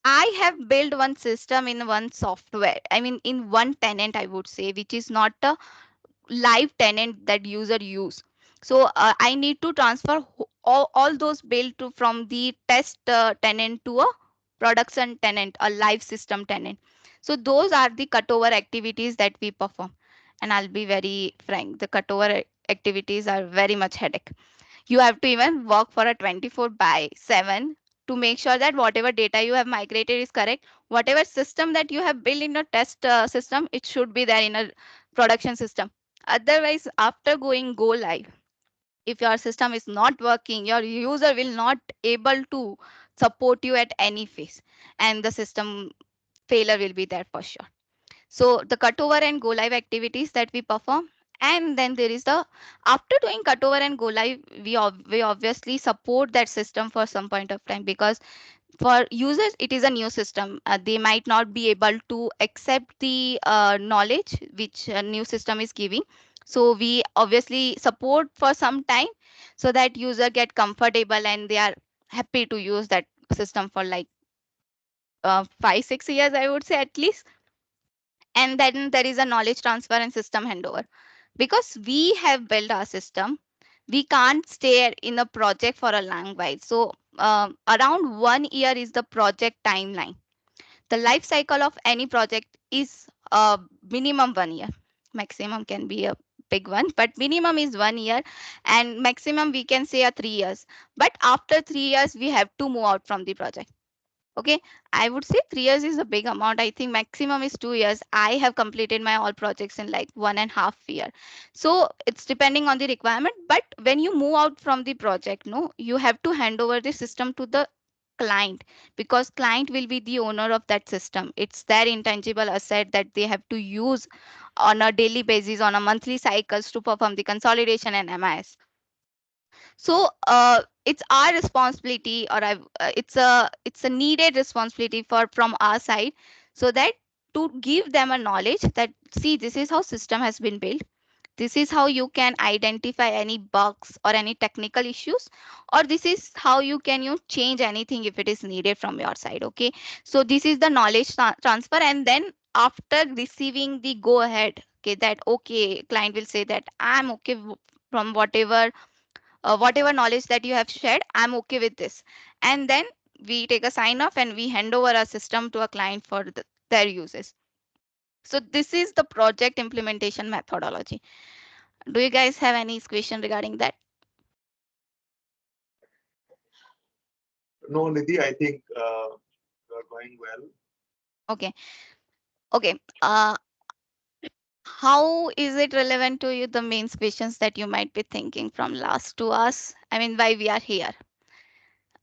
Speaker 4: I have built one system in one software, I mean in one tenant, I would say, which is not a live tenant that user use. So I need to transfer all those built from the test tenant to a production tenant, a live system tenant. So those are the cutover activities that we perform. And I'll be very frank, the cutover activities are very much headache. You have to even work for a 24 by 7 to make sure that whatever data you have migrated is correct. Whatever system that you have built in a test system, it should be there in a production system. Otherwise, after go live, if your system is not working, your user will not able to support you at any phase, and the system failure will be there for sure. So the cutover and go live activities that we perform, and then there is the, after doing cutover and go live, we obviously support that system for some point of time, because for users it is a new system. They might not be able to accept the knowledge which a new system is giving. So we obviously support for some time so that user get comfortable and they are happy to use that system for like 5 6 years, I would say at least. And then there is a knowledge transfer and system handover, because we have built our system, we can't stay in a project for a long while. So around 1 year is the project timeline. The life cycle of any project is minimum 1 year, maximum can be a big one, but minimum is 1 year, and maximum we can say 3 years. But after 3 years we have to move out from the project. Okay, I would say 3 years is a big amount. I think maximum is 2 years. I have completed my all projects in like 1.5 year. So it's depending on the requirement. But when you move out from the project, no, you have to hand over the system to the client, because client will be the owner of that system. It's their intangible asset that they have to use on a daily basis, on a monthly cycles, to perform the consolidation and MIS. So it's our responsibility, or it's a needed responsibility for from our side, so that to give them a knowledge that, see, this is how system has been built, this is how you can identify any bugs or any technical issues, or this is how you can change anything if it is needed from your side. Okay, so this is the knowledge transfer. And then after receiving the go ahead, okay, that okay, client will say that I'm okay from whatever knowledge that you have shared, I'm okay with this. And then we take a sign off and we hand over our system to a client for their uses. So this is the project implementation methodology. Do you guys have any question regarding that?
Speaker 1: No, Nidhi, I think you are going well.
Speaker 4: Okay. Okay. How is it relevant to you, the main questions that you might be thinking from last to us? I mean, why we are here?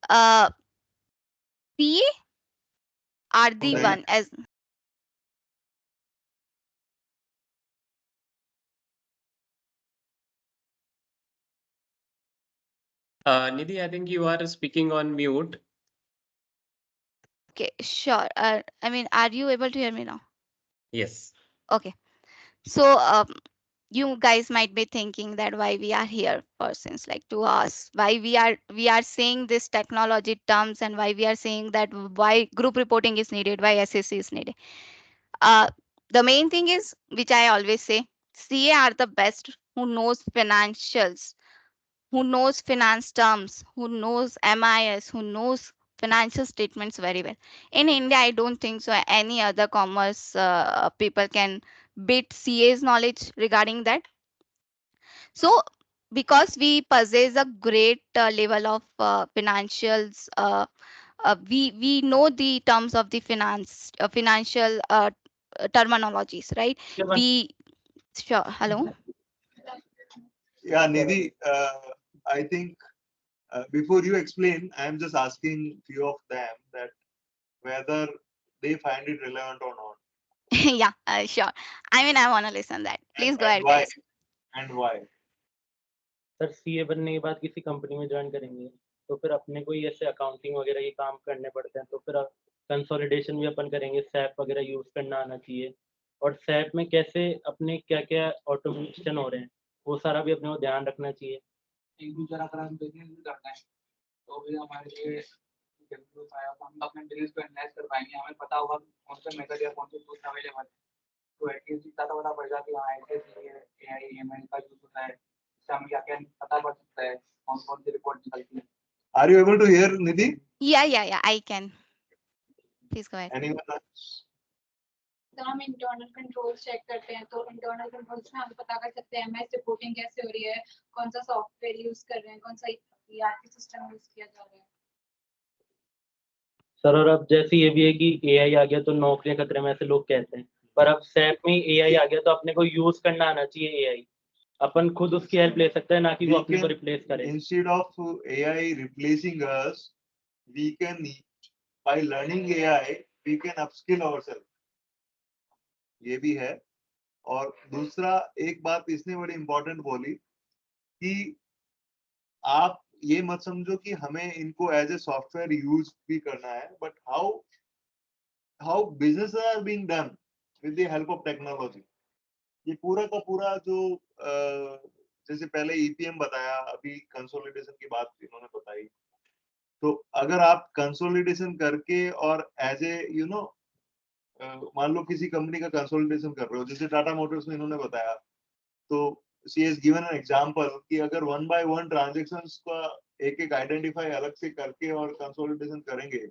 Speaker 4: PA are the
Speaker 1: Right.
Speaker 4: one as
Speaker 5: Nidhi, I think you are speaking on mute.
Speaker 4: okay, sure. I mean, are you able to hear me now?
Speaker 5: Yes.
Speaker 4: Okay. So you guys might be thinking that why we are here, persons, like to us, why we are saying this technology terms, and why we are saying that why group reporting is needed, why SSC is needed. Uh, the main thing is, which I always say, CA are the best who knows financials, who knows finance terms, who knows MIS, who knows financial statements very well. In India, I don't think so any other commerce people can beat CA's knowledge regarding that. So because we possess a great level of financials, we know the terms of the financial terminologies, right? We sure. Hello.
Speaker 1: Yeah, Nidhi, I think before you explain, I am just asking few of them that whether they find it relevant or not,
Speaker 4: Yeah, sure. I mean, I want to listen that. Please go
Speaker 1: and
Speaker 4: ahead,
Speaker 1: why,
Speaker 4: guys.
Speaker 1: and why.
Speaker 6: Sir CA बनने के बाद किसी company में join करेंगे तो फिर अपने को ही ऐसे अकाउंटिंग वगैरह के काम करने पड़ते हैं, तो फिर कंसोलिडेशन भी अपन करेंगे, सैप वगैरह यूज करना आना चाहिए, और सैप में कैसे अपने क्या क्या ऑटोमेशन हो रहे हैं वो सारा भी अपने को ध्यान रखना चाहिए। एक दूसरा अगर हम बिजनेस भी करते हैं तो भी हमारे लिए हम अपने बिजनेस को एनालाइज कर पाएंगे, हमें पता होगा कौन सा मेथड या कौन सी टूल्स अवेलेबल है, तो एटलीस्ट इतना तो पता पड़ जाता है कि हाँ ऐसे एआई एमएल का यूज होता है, इससे हमें क्या क्या पता पड़ सकता है, कौन कौन सी रिपोर्ट निकलती है।
Speaker 1: Are you able to hear, Nidhi?
Speaker 4: Yeah, I can. Please go ahead.
Speaker 1: Anyone else?
Speaker 7: तो हम इंटरनल कंट्रोल्स चेक करते हैं, तो इंटरनल कंट्रोल्स में हम पता कर सकते हैं एमएस रिपोर्टिंग कैसे हो रही है, कौन सा सॉफ्टवेयर यूज कर रहे हैं, कौन सा ईआरपी सिस्टम यूज किया जा रहा है।
Speaker 6: सर और अब जैसे ये भी है कि एआई आ गया तो नौकरियां खतरे में, ऐसे लोग कहते हैं, पर अब सैप में एआई आ गया तो अपने को यूज करना आना चाहिए एआई, अपन खुद उसकी हेल्प ले सकते हैं, ना कि वो अपने को रिप्लेस करे।
Speaker 1: Instead of AI replacing us, we can, by learning AI, we can upskill ourselves. ये भी है। और दूसरा एक बात इसने बड़ी इंपॉर्टेंट बोली कि आप ये मत समझो कि हमें इनको एज ए सॉफ्टवेयर यूज भी करना है, but how business are being done with the help of technology. ये पूरा का पूरा जो जैसे पहले ईपीएम बताया, अभी कंसोलिडेशन की बात इन्होंने बताई, तो अगर आप कंसोलिडेशन करके और एज ए मान लो किसी कंपनी का कंसोलिडेशन कर रहे हो, जैसे टाटा मोटर्स में इन्होंने बताया, तो she has given an example कि अगर 1 बाय 1 ट्रांजैक्शंस का एक एक आइडेंटिफाई अलग से करके और कंसोलिडेशन करेंगे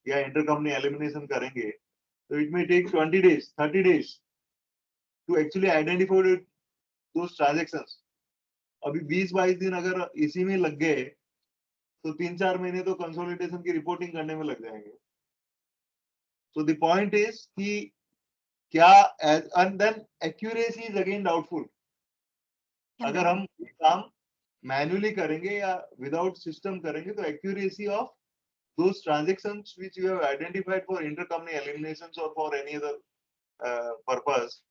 Speaker 1: या इंटरकंपनी एलिमिनेशन करेंगे, तो it may take 20 days 30 days to actually identify those transactions. अभी 20-22 दिन अगर इसी में लग गए तो 3-4 महीने तो कंसोलिडेशन की रिपोर्टिंग करने में लग जाएंगे। So the point is कि क्या, and then accuracy is again doubtful. अगर हम काम मैन्युअली करेंगे या विदाउट सिस्टम करेंगे तो accuracy of those transactions which you have identified for intercompany eliminations or for any other purpose,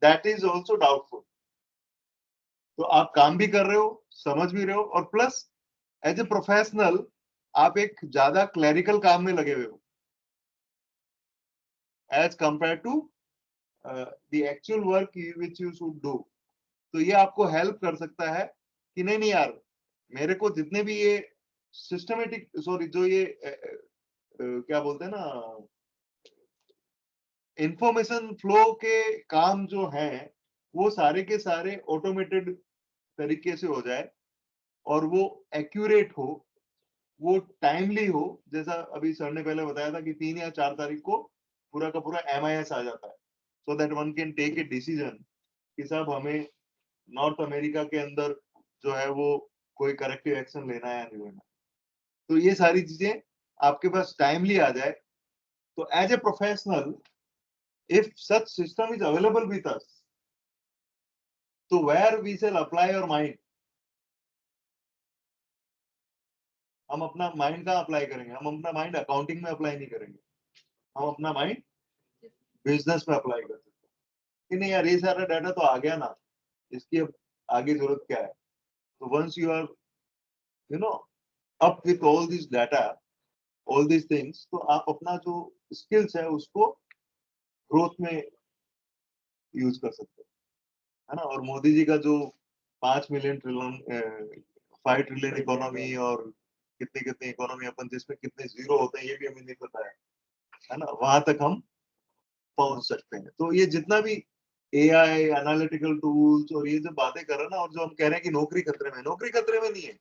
Speaker 1: that is also doubtful. तो आप काम भी कर रहे हो, समझ भी रहे हो, और प्लस एज ए प्रोफेशनल आप एक ज्यादा क्लरिकल काम में लगे हुए हो as compare to the actual work which you should do. तो ये आपको हेल्प कर सकता है कि नहीं नहीं यार, मेरे को जितने भी ये सिस्टमेटिक, सॉरी, जो ये क्या बोलते हैं ना, इंफॉर्मेशन फ्लो के काम जो हैं वो सारे के सारे ऑटोमेटेड तरीके से हो जाए और वो एक्यूरेट हो, वो टाइमली हो. जैसा अभी सर ने पहले बताया था कि 3 या 4 तारीख को पूरा का पूरा MIS आ जाता है, so that one can take a decision कि साहब हमें नॉर्थ अमेरिका के अंदर जो है वो कोई करेक्टिव एक्शन लेना है या नहीं लेना. तो ये सारी चीजें आपके पास टाइमली आ जाए. तो as a professional, if such system is available with us, so where we shall apply our mind? हम अपना माइंड कहाँ अप्लाई करेंगे? हम अपना माइंड अकाउंटिंग में अप्लाई नहीं करेंगे, हम अपना माइंड बिजनेस में अप्लाई कर सकते हैं कि नहीं यार ये सारा डाटा तो आ गया ना, इसकी अब आगे जरूरत क्या है. तो once you are you know up with all this data, all this things, तो आप अपना जो स्किल्स है उसको ग्रोथ में यूज कर सकते है ना. और मोदी जी का जो 5 ट्रिलियन 5 ट्रिलियन इकोनॉमी और कितनी कितनी इकोनॉमी अपन जिसमें कितने जीरो होते हैं ये भी हमें नहीं पता है ना, वहां तक हम पहुंच सकते हैं. तो ये जितना भी AI एनालिटिकल टूल्स और ये जो बातें कर रहे हैं ना, और जो हम कह रहे हैं कि नौकरी खतरे में, नौकरी खतरे में नहीं है.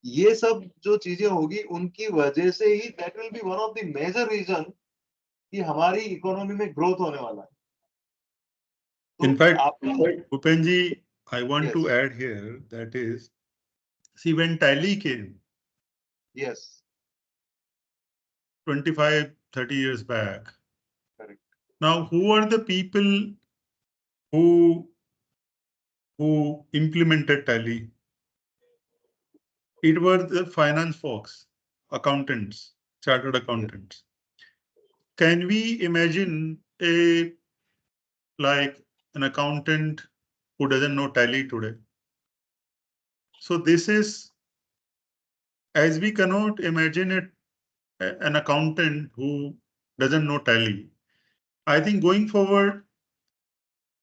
Speaker 1: ये सब जो चीजें होगी उनकी वजह से ही that will be one of the major reason कि हमारी इकोनॉमी में ग्रोथ होने वाला है.
Speaker 2: In fact,
Speaker 1: आप
Speaker 2: Bhupenji, I want
Speaker 1: Yes.
Speaker 2: to add here, that is, see, when Tally came
Speaker 1: Yes,
Speaker 2: 25, 30 years back,
Speaker 1: correct.
Speaker 2: now who are the people who implemented Tally? It were the finance folks, accountants, chartered accountants. Can we imagine like an accountant who doesn't know Tally today? So this is, as we cannot imagine it, an accountant who doesn't know Tally. I think going forward,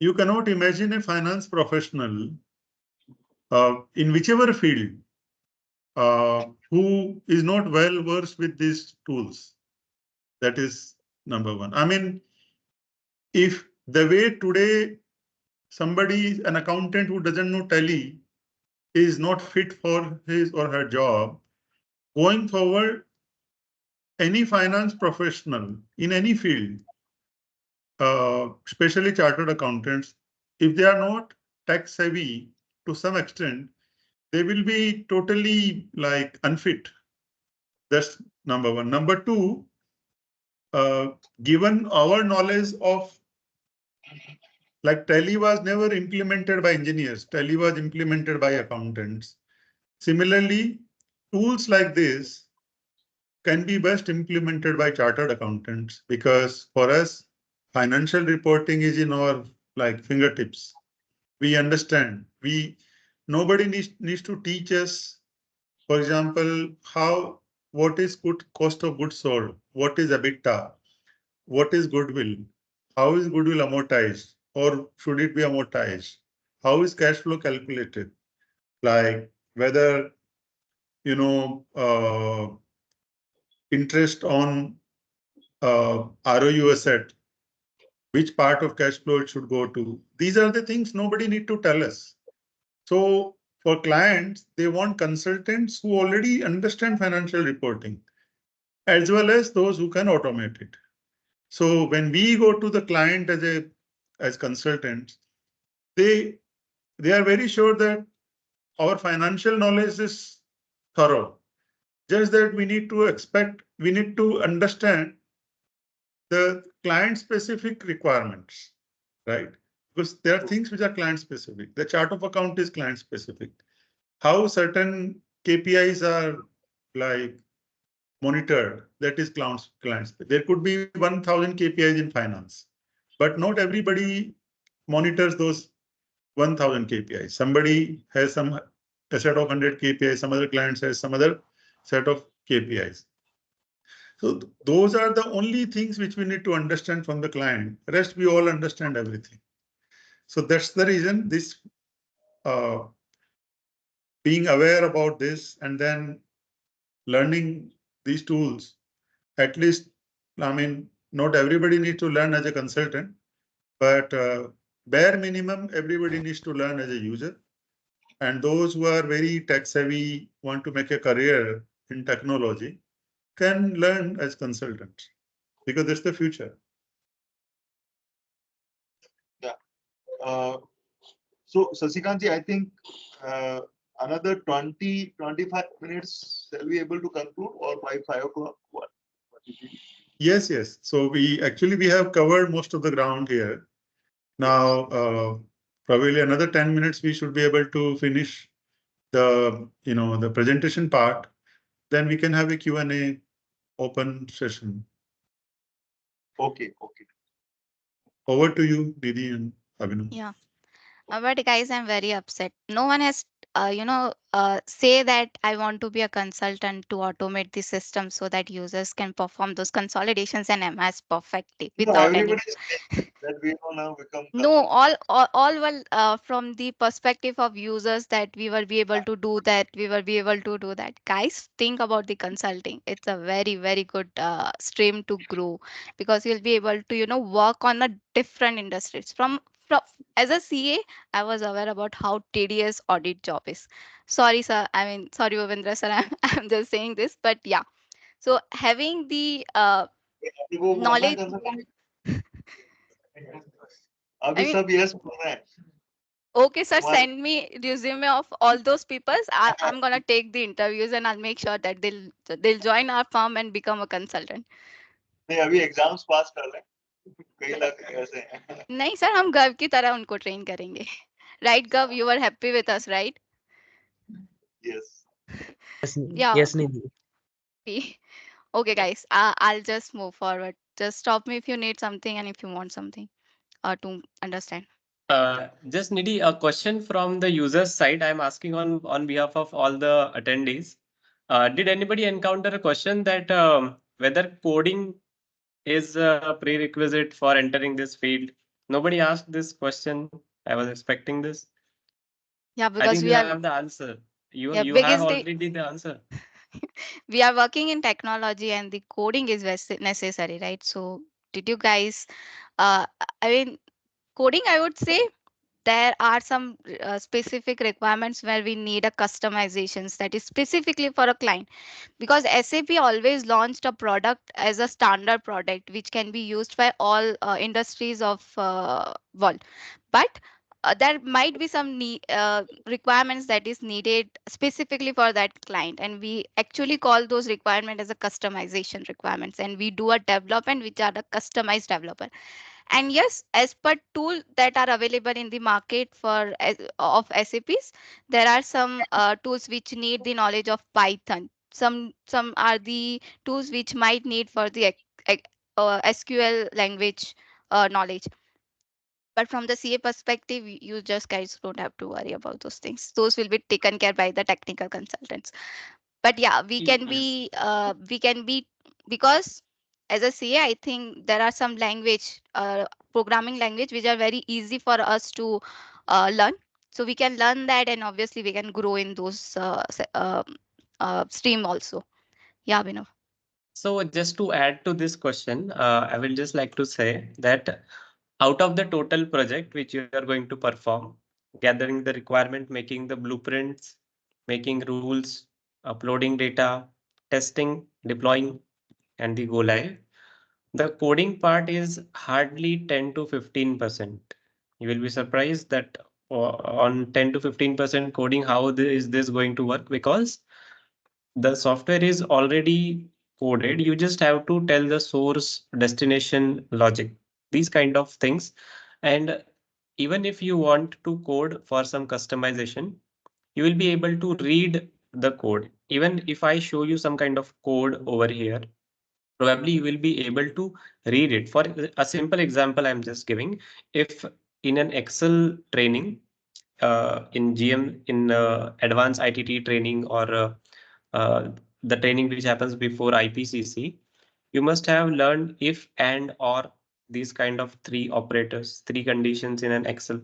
Speaker 2: you cannot imagine a finance professional in whichever field who is not well versed with these tools. That is number one. I mean, if the way today somebody, an accountant who doesn't know Tally, is not fit for his or her job, going forward, any finance professional in any field, especially chartered accountants, if they are not tech savvy to some extent, they will be totally like unfit. That's number one. Number two, given our knowledge of, like, Tally was never implemented by engineers, Tally was implemented by accountants. Similarly, tools like this can be best implemented by chartered accountants, because for us, financial reporting is in our like fingertips. We understand. Nobody needs to teach us, for example, what is good cost of goods sold, what is EBITDA, what is goodwill, how is goodwill amortized, or should it be amortized? How is cash flow calculated? Like whether, interest on ROU asset, which part of cash flow it should go to. These are the things nobody need to tell us. So for clients, they want consultants who already understand financial reporting, as well as those who can automate it. So when we go to the client as consultants, they are very sure that our financial knowledge is thorough. Just that we need to understand the client specific requirements, right? Because there are things which are client specific. The chart of account is client specific. How certain KPIs are like monitored, that is client specific. There could be 1,000 KPIs in finance, but not everybody monitors those 1,000 KPIs. Somebody has a set of 100 KPIs, some other clients has some other set of KPIs. So those are the only things which we need to understand from the client. Rest we all understand everything. So that's the reason this uh, being aware about this and then learning these tools. At least, I mean, not everybody needs to learn as a consultant, but bare minimum, everybody needs to learn as a user. And those who are very tech savvy, want to make a career in technology, can learn as consultants because that's the future.
Speaker 1: Yeah. So Sasikantji, I think another 20-25 minutes shall we able to conclude, or by 5 o'clock? What do you think?
Speaker 2: Yes, yes. So we have covered most of the ground here. Now, probably another 10 minutes, we should be able to finish the presentation part. Then we can have a Q&A open session.
Speaker 1: Okay.
Speaker 2: Over to you, Didi and Abhinav.
Speaker 4: Yeah. But guys, I'm very upset. No one has, say that I want to be a consultant to automate the system so that users can perform those consolidations and MS perfectly
Speaker 1: No,
Speaker 4: without any.
Speaker 1: everybody is saying that we will now become
Speaker 4: No,
Speaker 1: consultants.
Speaker 4: all well, from the perspective of users, that we will be able to do that. We will be able to do that. Guys, think about the consulting. It's a very, very good stream to grow, because you'll be able to, work on a different industries. From as a CA, I was aware about how tedious audit job is. Sorry, sir. I mean, sorry, Govindra sir. I'm just saying this, but yeah. So having the
Speaker 1: अभी वो करना है
Speaker 4: knowledge,
Speaker 1: consultant?
Speaker 4: I
Speaker 1: अभी
Speaker 4: mean,
Speaker 1: सब yes बोल रहे हैं.
Speaker 4: okay, sir,
Speaker 1: तुम्हारे
Speaker 4: send me resume of all those people. I'm gonna take the interviews and I'll make sure that they'll join our firm and become a consultant.
Speaker 1: नहीं अभी exams पास कर लें. कई लोग ऐसे हैं.
Speaker 4: नहीं सर, हम गव की तरह उनको ट्रेन करेंगे. Right, Gav? You were happy with us, right?
Speaker 1: Yes.
Speaker 4: Yeah.
Speaker 8: Yes, Nidhi.
Speaker 4: Okay, guys. I'll just move forward. Just stop me if you need something and if you want something to understand.
Speaker 5: Just Nidhi, a question from the user's side. I'm asking on behalf of all the attendees. Did anybody encounter a question that whether coding is a prerequisite for entering this field? Nobody asked this question. I was expecting this.
Speaker 4: Yeah,
Speaker 5: I
Speaker 4: because
Speaker 5: think
Speaker 4: we
Speaker 5: you
Speaker 4: are,
Speaker 5: have the answer. You
Speaker 4: yeah,
Speaker 5: have
Speaker 4: biggest
Speaker 5: already the answer.
Speaker 4: we are working in technology and the coding is necessary, right? So did you guys, I mean, coding, I would say there are some specific requirements where we need a customizations that is specifically for a client, because SAP always launched a product as a standard product which can be used by all industries of world. But there might be some requirements that is needed specifically for that client, and we actually call those requirement as a customization requirements, and we do a development which are the customized development. And yes, as per tool that are available in the market of SAPs, there are some tools which need the knowledge of Python. Some are the tools which might need for the SQL language knowledge. But from the CA perspective, you just guys don't have to worry about those things. Those will be taken care by the technical consultants. But yeah,
Speaker 5: Yes.
Speaker 4: we can be, because as a CA, I think there are some programming language which are very easy for us to learn. So we can learn that, and obviously we can grow in those stream also. Yeah, Bino.
Speaker 5: So just to add to this question, I will just like to say that out of the total project which you are going to perform, gathering the requirement, making the blueprints, making rules, uploading data, testing, deploying, and the go live, the coding part is hardly 10 to 15%. You will be surprised that on 10 to 15% coding, how is this going to work? Because the software is already coded. You just have to tell the source, destination, logic, these kind of things. And even if you want to code for some customization, you will be able to read the code. Even if I show you some kind of code over here, probably you will be able to read it. For a simple example, I'm just giving. If in an Excel training, in GM, in advanced ITT training, or uh, the training which happens before IPCC, you must have learned if, and, or, these kind of three operators, three conditions in an Excel,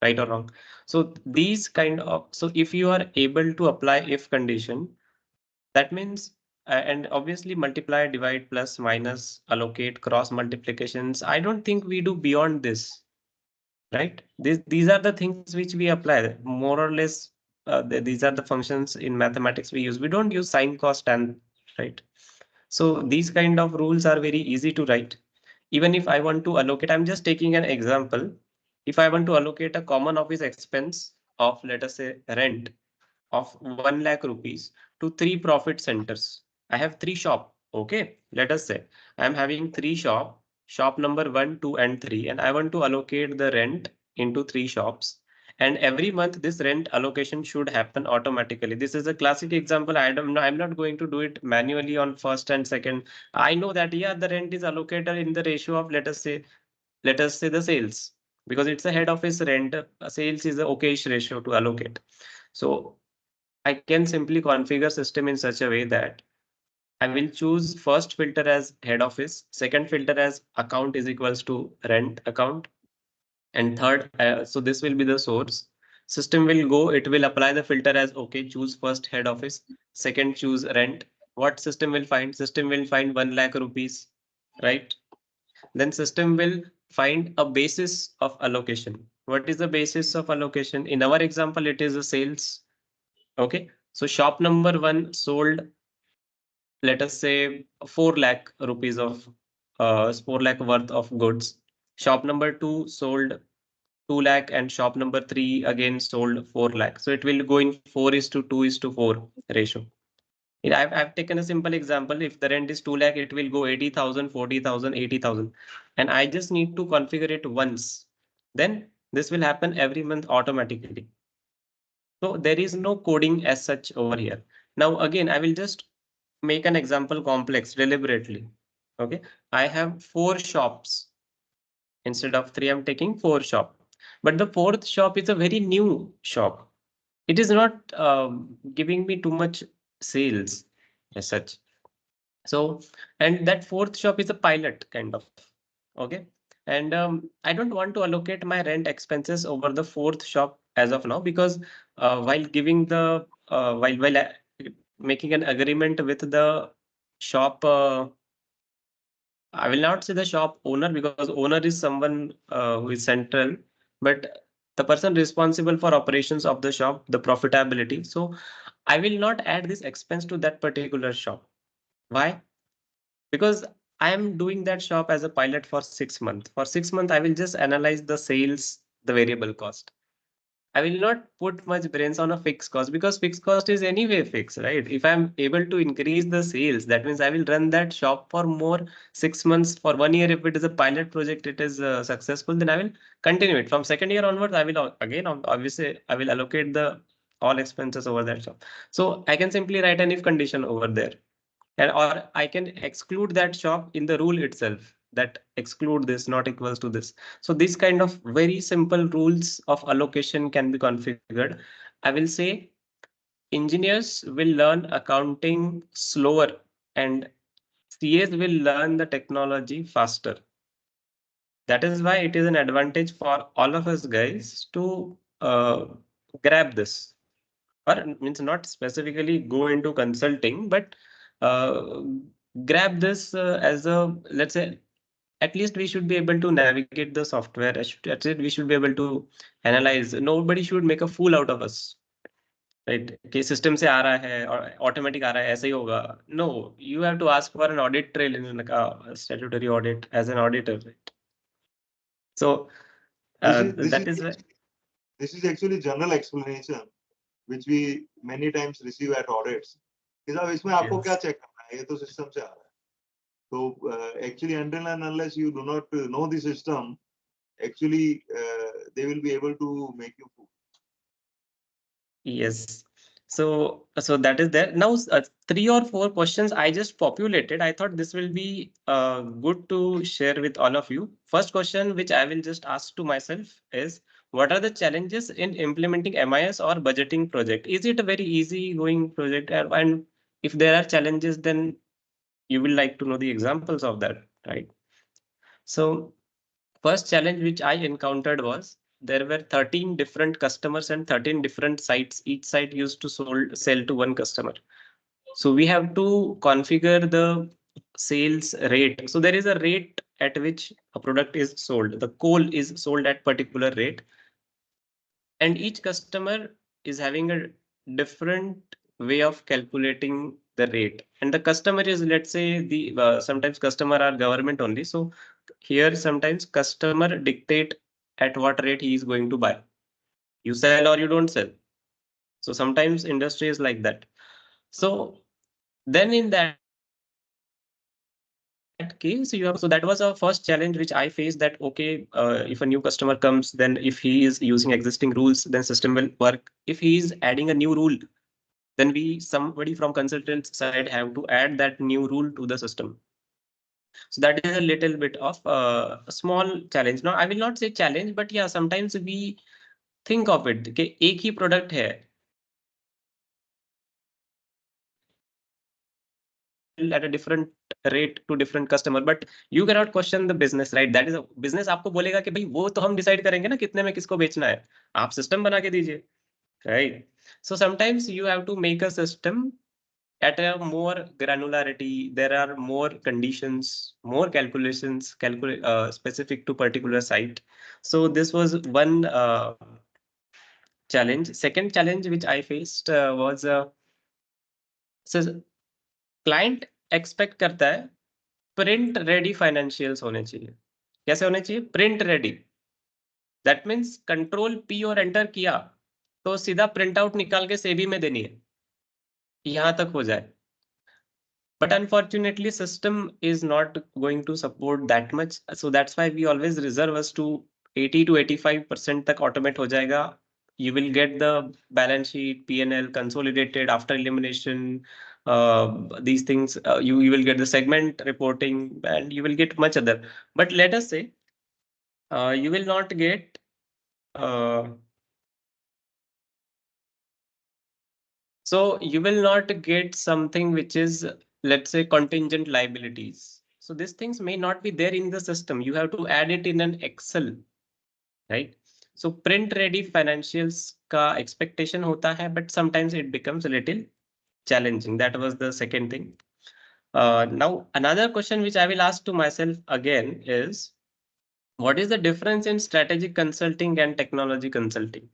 Speaker 5: right or wrong. So these kind of, so if you are able to apply if condition, that means, and obviously multiply, divide, plus, minus, allocate, cross multiplications. I don't think we do beyond this, right? These are the things which we apply more or less. These are the functions in mathematics we use. We don't use sine, cos, tan, right? So these kind of rules are very easy to write. Even if I want to allocate, I'm just taking an example. If I want to allocate a common office expense of, let us say, rent of 1 lakh rupees to 3 profit centers. I have 3 shop. Okay, let us say I'm having 3 shop, shop number 1, 2, and 3, and I want to allocate the rent into 3 shops. And every month this rent allocation should happen automatically. This is a classic example. I'm not going to do it manually on first and second. I know that, yeah, the rent is allocated in the ratio of, let us say the sales, because it's a head office rent. Sales is a okayish ratio to allocate. So I can simply configure system in such a way that I will choose first filter as head office, second filter as account is equals to rent account, and third, so this will be the source. System will go, it will apply the filter as, okay, choose first head office, second choose rent. What system will find? System will find 1 lakh rupees, right? Then system will find a basis of allocation. What is the basis of allocation? In our example, it is a sales. Okay, so shop number 1 sold, let us say, 4 lakh rupees of 4 lakh worth of goods. Shop number 2 sold 2 lakh, and shop number 3 again sold 4 lakh. So it will go in 4 is to 2 is to 4 ratio. I've taken a simple example. If the rent is 2 lakh, it will go 80,000, 40,000, 80,000. And I just need to configure it once. Then this will happen every month automatically. So there is no coding as such over here. Now again, I will just make an example complex deliberately. Okay, I have 4 shops. Instead of 3, I'm taking 4 shop. But the 4th shop is a very new shop. It is not giving me too much sales as such. So, and that 4th shop is a pilot kind of. Okay. And I don't want to allocate my rent expenses over the 4th shop as of now, because while giving the while making an agreement with the shop, I will not say the shop owner, because owner is someone who is central, but the person responsible for operations of the shop, the profitability. So I will not add this expense to that particular shop. Why? Because I am doing that shop as a pilot for 6 months. For 6 months, I will just analyze the sales, the variable cost. I will not put much brains on a fixed cost, because fixed cost is anyway fixed, right? If I'm able to increase the sales, that means I will run that shop for more 6 months, for 1 year. If it is a pilot project, it is successful, then I will continue it. From second year onwards, I will again, obviously, I will allocate the all expenses over that shop. So I can simply write an if condition over there. And or I can exclude that shop in the rule itself, that exclude this not equals to this. So these kind of very simple rules of allocation can be configured. I will say engineers will learn accounting slower, and CAs will learn the technology faster. That is why it is an advantage for all of us guys to grab this, or means not specifically go into consulting, but uh, grab this as a, let's say, at least we should be able to navigate the software. At least we should be able to analyze. Nobody should make a fool out of us, right? कि system से आ रहा है और automatic आ रहा है, ऐसे ही होगा. No, you have to ask for an audit trail in like a statutory audit as an auditor, right? So that is why.
Speaker 1: This is actually general explanation which we many times receive at audits. कि साहब इसमें आपको क्या check करना ये तो system से आ रहा है. So actually, until and unless you do not know the system, actually they will be able to make you fool.
Speaker 5: Yes. So that is there. Now, 3 or 4 questions I just populated. I thought this will be good to share with all of you. First question, which I will just ask to myself is, what are the challenges in implementing MIS or budgeting project? Is it a very easy going project? And if there are challenges, then you will like to know the examples of that, right? So first challenge which I encountered was there were 13 different customers and 13 different sites. Each site used to sell to one customer. So we have to configure the sales rate. So there is a rate at which a product is sold. The coal is sold at particular rate, and each customer is having a different way of calculating the rate. And the customer is, let's say, the sometimes customer are government only. So here sometimes customer dictate at what rate he is going to buy. You sell or you don't sell. So sometimes industry is like that. So then in that case, you have, so that was a first challenge which I faced, that okay, if a new customer comes, then if he is using existing rules, then system will work. If he is adding a new rule, then somebody from consultant side have to add that new rule to the system. So that is a little bit of a small challenge. Now I will not say challenge, but yeah, sometimes we think of it कि एक ही product है, at a different rate to different customer, but you cannot question the business, right? That is a business आपको बोलेगा कि भाई वो तो हम decide करेंगे ना कितने में किसको बेचना है, आप system बना के दीजिए, right? So sometimes you have to make a system at a more granularity. There are more conditions, more calculations, specific to particular site. So this was one challenge. Second challenge which I faced was so client expect करता है print ready financials होने चाहिए. कैसे होने चाहिए? Print ready. That means control P और enter किया तो सीधा प्रिंट आउट निकाल के सेबी में देनी है, यहां तक हो जाए. But unfortunately, system is not going to support that much. So that's why we always reserve us to 80 to 85% तक automate हो जाएगा. You will get the balance sheet, P&L consolidated after elimination. These things, you will get the segment reporting, and you will get much other. But let us say you will not get so you will not get something which is, let's say, contingent liabilities. So these things may not be there in the system. You have to add it in an Excel, right? So print ready financials ka expectation hota hai, but sometimes it becomes a little challenging. That was the second thing. Now another question which I will ask to myself again is, what is the difference in strategic consulting and technology consulting?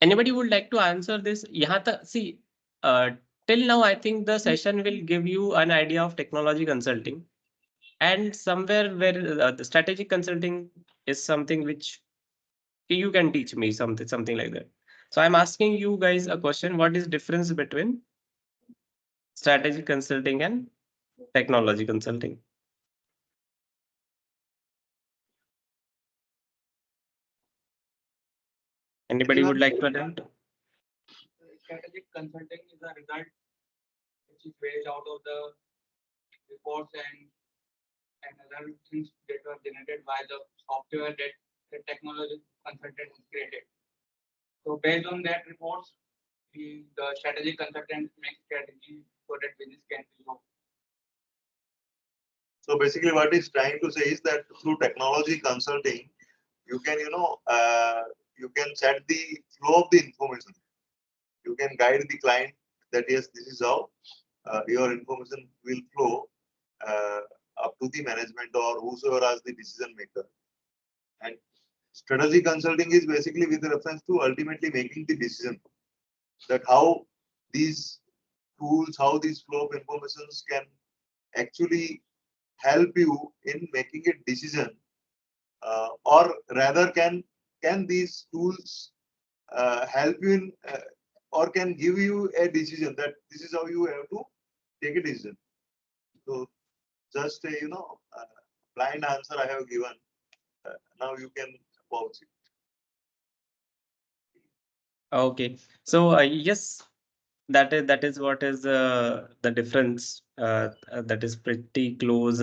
Speaker 5: Anybody would like to answer this? Yahan tak, see, till now, I think the session will give you an idea of technology consulting, and somewhere where the strategic consulting is something which you can teach me something like that. So I'm asking you guys a question: what is difference between strategic consulting and technology consulting? Anybody would like to attempt?
Speaker 8: Strategic consulting is a result which is based out of the reports and other things that were generated by the software that the technology consultant has created. So based on that reports, the strategic consultant makes strategy so that business can grow.
Speaker 1: So basically, what he's trying to say is that through technology consulting, you can, you can set the flow of the information. You can guide the client that yes, this is how your information will flow up to the management or whosoever as the decision maker. And strategy consulting is basically with reference to ultimately making the decision that how these tools, how these flow of informations can actually help you in making a decision, or rather can these tools help you in or can give you a decision that this is how you have to take a decision. So just a blind answer I have given. Now you can vouch it.
Speaker 5: Okay. So yes, that is what is the difference. That is pretty close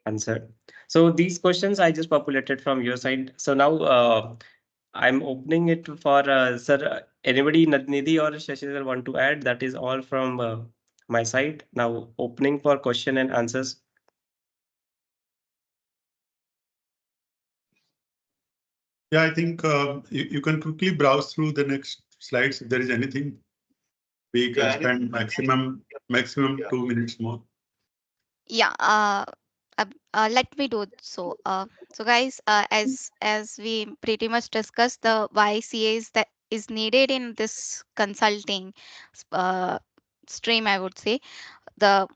Speaker 5: answer. So these questions I just populated from your side. So now I'm opening it for sir. Anybody, Nidhi or Shashi sir, want to add? That is all from my side. Now opening for question and answers.
Speaker 2: Yeah, I think you can quickly browse through the next slides if there is anything. We can spend maximum 2 minutes more.
Speaker 4: Yeah. Let me do so. So guys, as we pretty much discussed, the YCAs that is needed in this consulting uh, stream, I would say the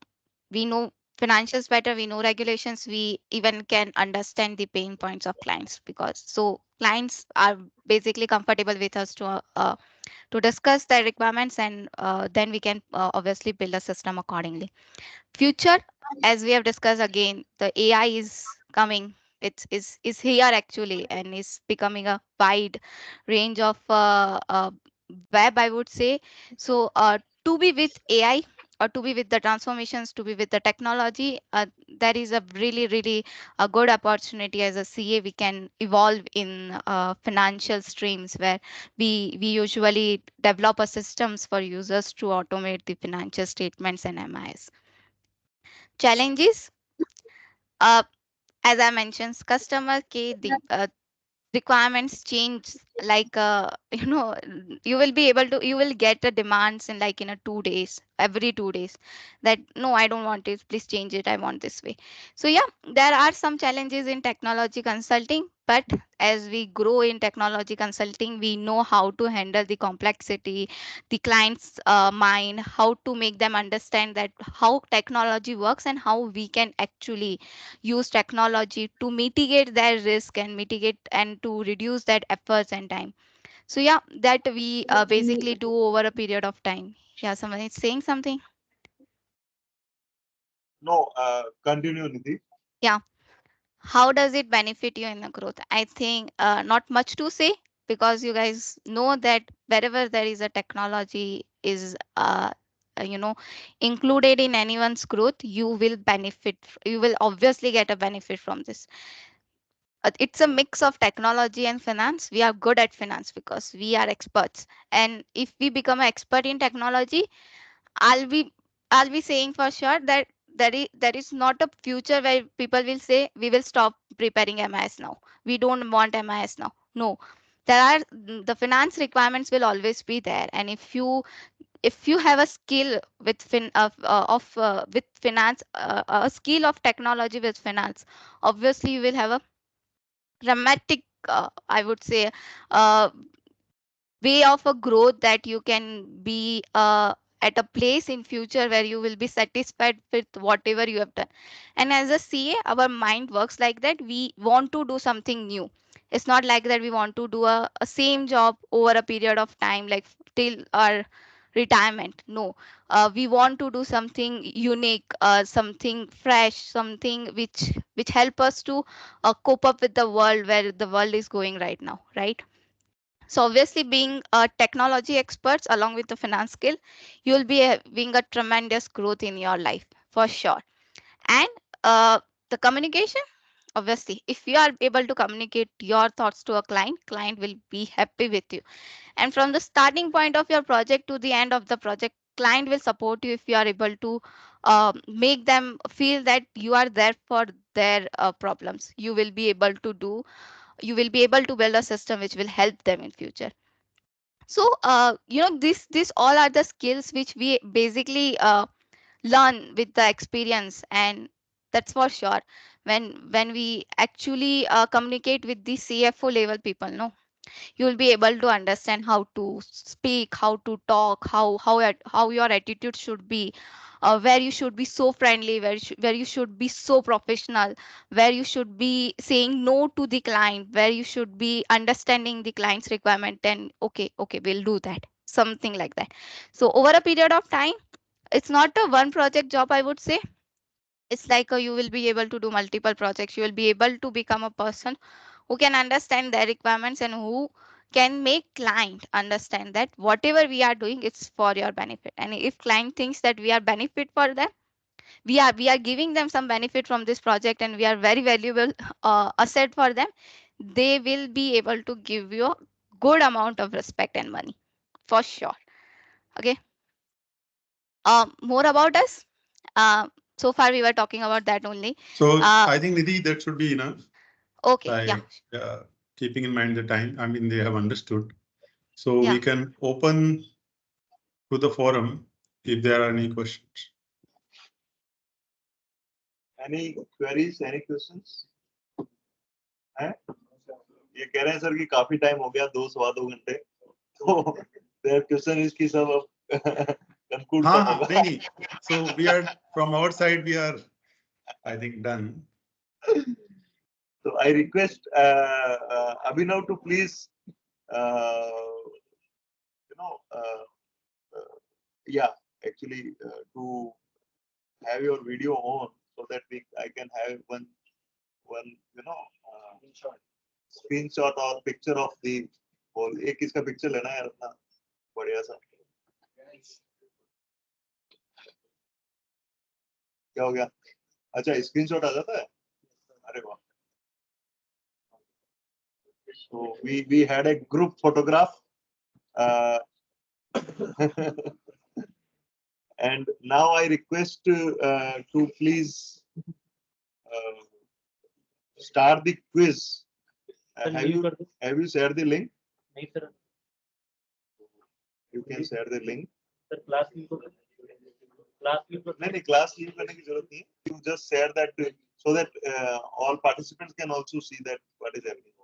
Speaker 4: we know financials better, we know regulations, we even can understand the pain points of clients, because so clients are basically comfortable with us to discuss their requirements, and then we can obviously build a system accordingly. Future, as we have discussed, again the AI is coming. It's here actually, and is becoming a wide range of web, I would say. So to be with AI, or to be with the transformations, to be with the technology, that is a really a good opportunity. As a CA, we can evolve in financial streams, where we usually develop a systems for users to automate the financial statements and MIS. Challenges, uh, as I mentioned, customer care, the requirements change, like you will be able to, you will get the demands in like in a 2 days, every 2 days, that no, I don't want it, please change it, I want this way. So yeah, there are some challenges in technology consulting, but as we grow in technology consulting, we know how to handle the complexity, the client's mind, how to make them understand that how technology works, and how we can actually use technology to mitigate their risk and mitigate and to reduce that efforts and time. So yeah, that we basically do over a period of time. Yeah, someone is saying something.
Speaker 1: No, continue, Nidhi.
Speaker 4: Yeah, how does it benefit you in the growth? I think not much to say, because you guys know that wherever there is a technology is you know included in anyone's growth, you will benefit, you will obviously get a benefit from this. It's a mix of technology and finance. We are good at finance because we are experts, and if we become an expert in technology, i'll be I'll be saying for sure that there is not a future where people will say we will stop preparing MIS now, we don't want MIS now. No, there are, the finance requirements will always be there, and if you have a skill with with finance, a skill of technology with finance, obviously you will have a dramatic, I would say, uh, way of a growth, that you can be at a place in future where you will be satisfied with whatever you have done. And as a CA, our mind works like that, we want to do something new. It's not like that we want to do a same job over a period of time, like till our retirement. No, we want to do something unique, something fresh, something which help us to cope up with the world, where the world is going right now, right? So obviously, being a technology experts along with the finance skill, you will be having a tremendous growth in your life for sure. And the communication, obviously, if you are able to communicate your thoughts to a client, client will be happy with you. And from the starting point of your project to the end of the project, client will support you if you are able to make them feel that you are there for their problems. You will be able to build a system which will help them in future. So this all are the skills which we basically learn with the experience, and that's for sure. When we actually communicate with the CFO level people, no, you will be able to understand how to speak, how to talk, how your attitude should be, where you should be so friendly, where you should be so professional, where you should be saying no to the client, where you should be understanding the client's requirement, and okay, we'll do that, something like that. So over a period of time, it's not a one project job, I would say. It's like you will be able to do multiple projects. You will be able to become a person who can understand their requirements and who can make client understand that whatever we are doing, it's for your benefit. And if client thinks that we are benefit for them, we are giving them some benefit from this project, and we are very valuable asset for them, they will be able to give you a good amount of respect and money for sure. Okay. More about us. So far we were talking about that only.
Speaker 2: So I think Nidhi, that should be enough.
Speaker 4: Okay. Yeah.
Speaker 2: Keeping in mind the time, I mean, they have understood. So
Speaker 4: Yeah.
Speaker 2: we can open to the forum if there are any questions.
Speaker 1: Any queries, any questions? ये कह रहे हैं sir कि काफी time हो गया, 2 घंटे, तो their question is कि सब conclude कब होगा?
Speaker 2: नहीं. So we are from our side, we are, I think, done.
Speaker 1: So I request Abhinav to please, actually to have your video on so that I can have one screenshot or picture of the whole. एक इसका picture लेना है अपना बढ़िया सा. क्या हो गया? अच्छा, स्क्रीनशॉट आ जाता है? अरे वाह. So we had a group photograph, and now I request to please start the quiz. Have you shared the link?
Speaker 6: नहीं sir.
Speaker 1: You can share the link.
Speaker 6: Sir, class leave
Speaker 1: नहीं, class leave करने की जरूरत नहीं. You just share that so that all participants can also see that what is happening.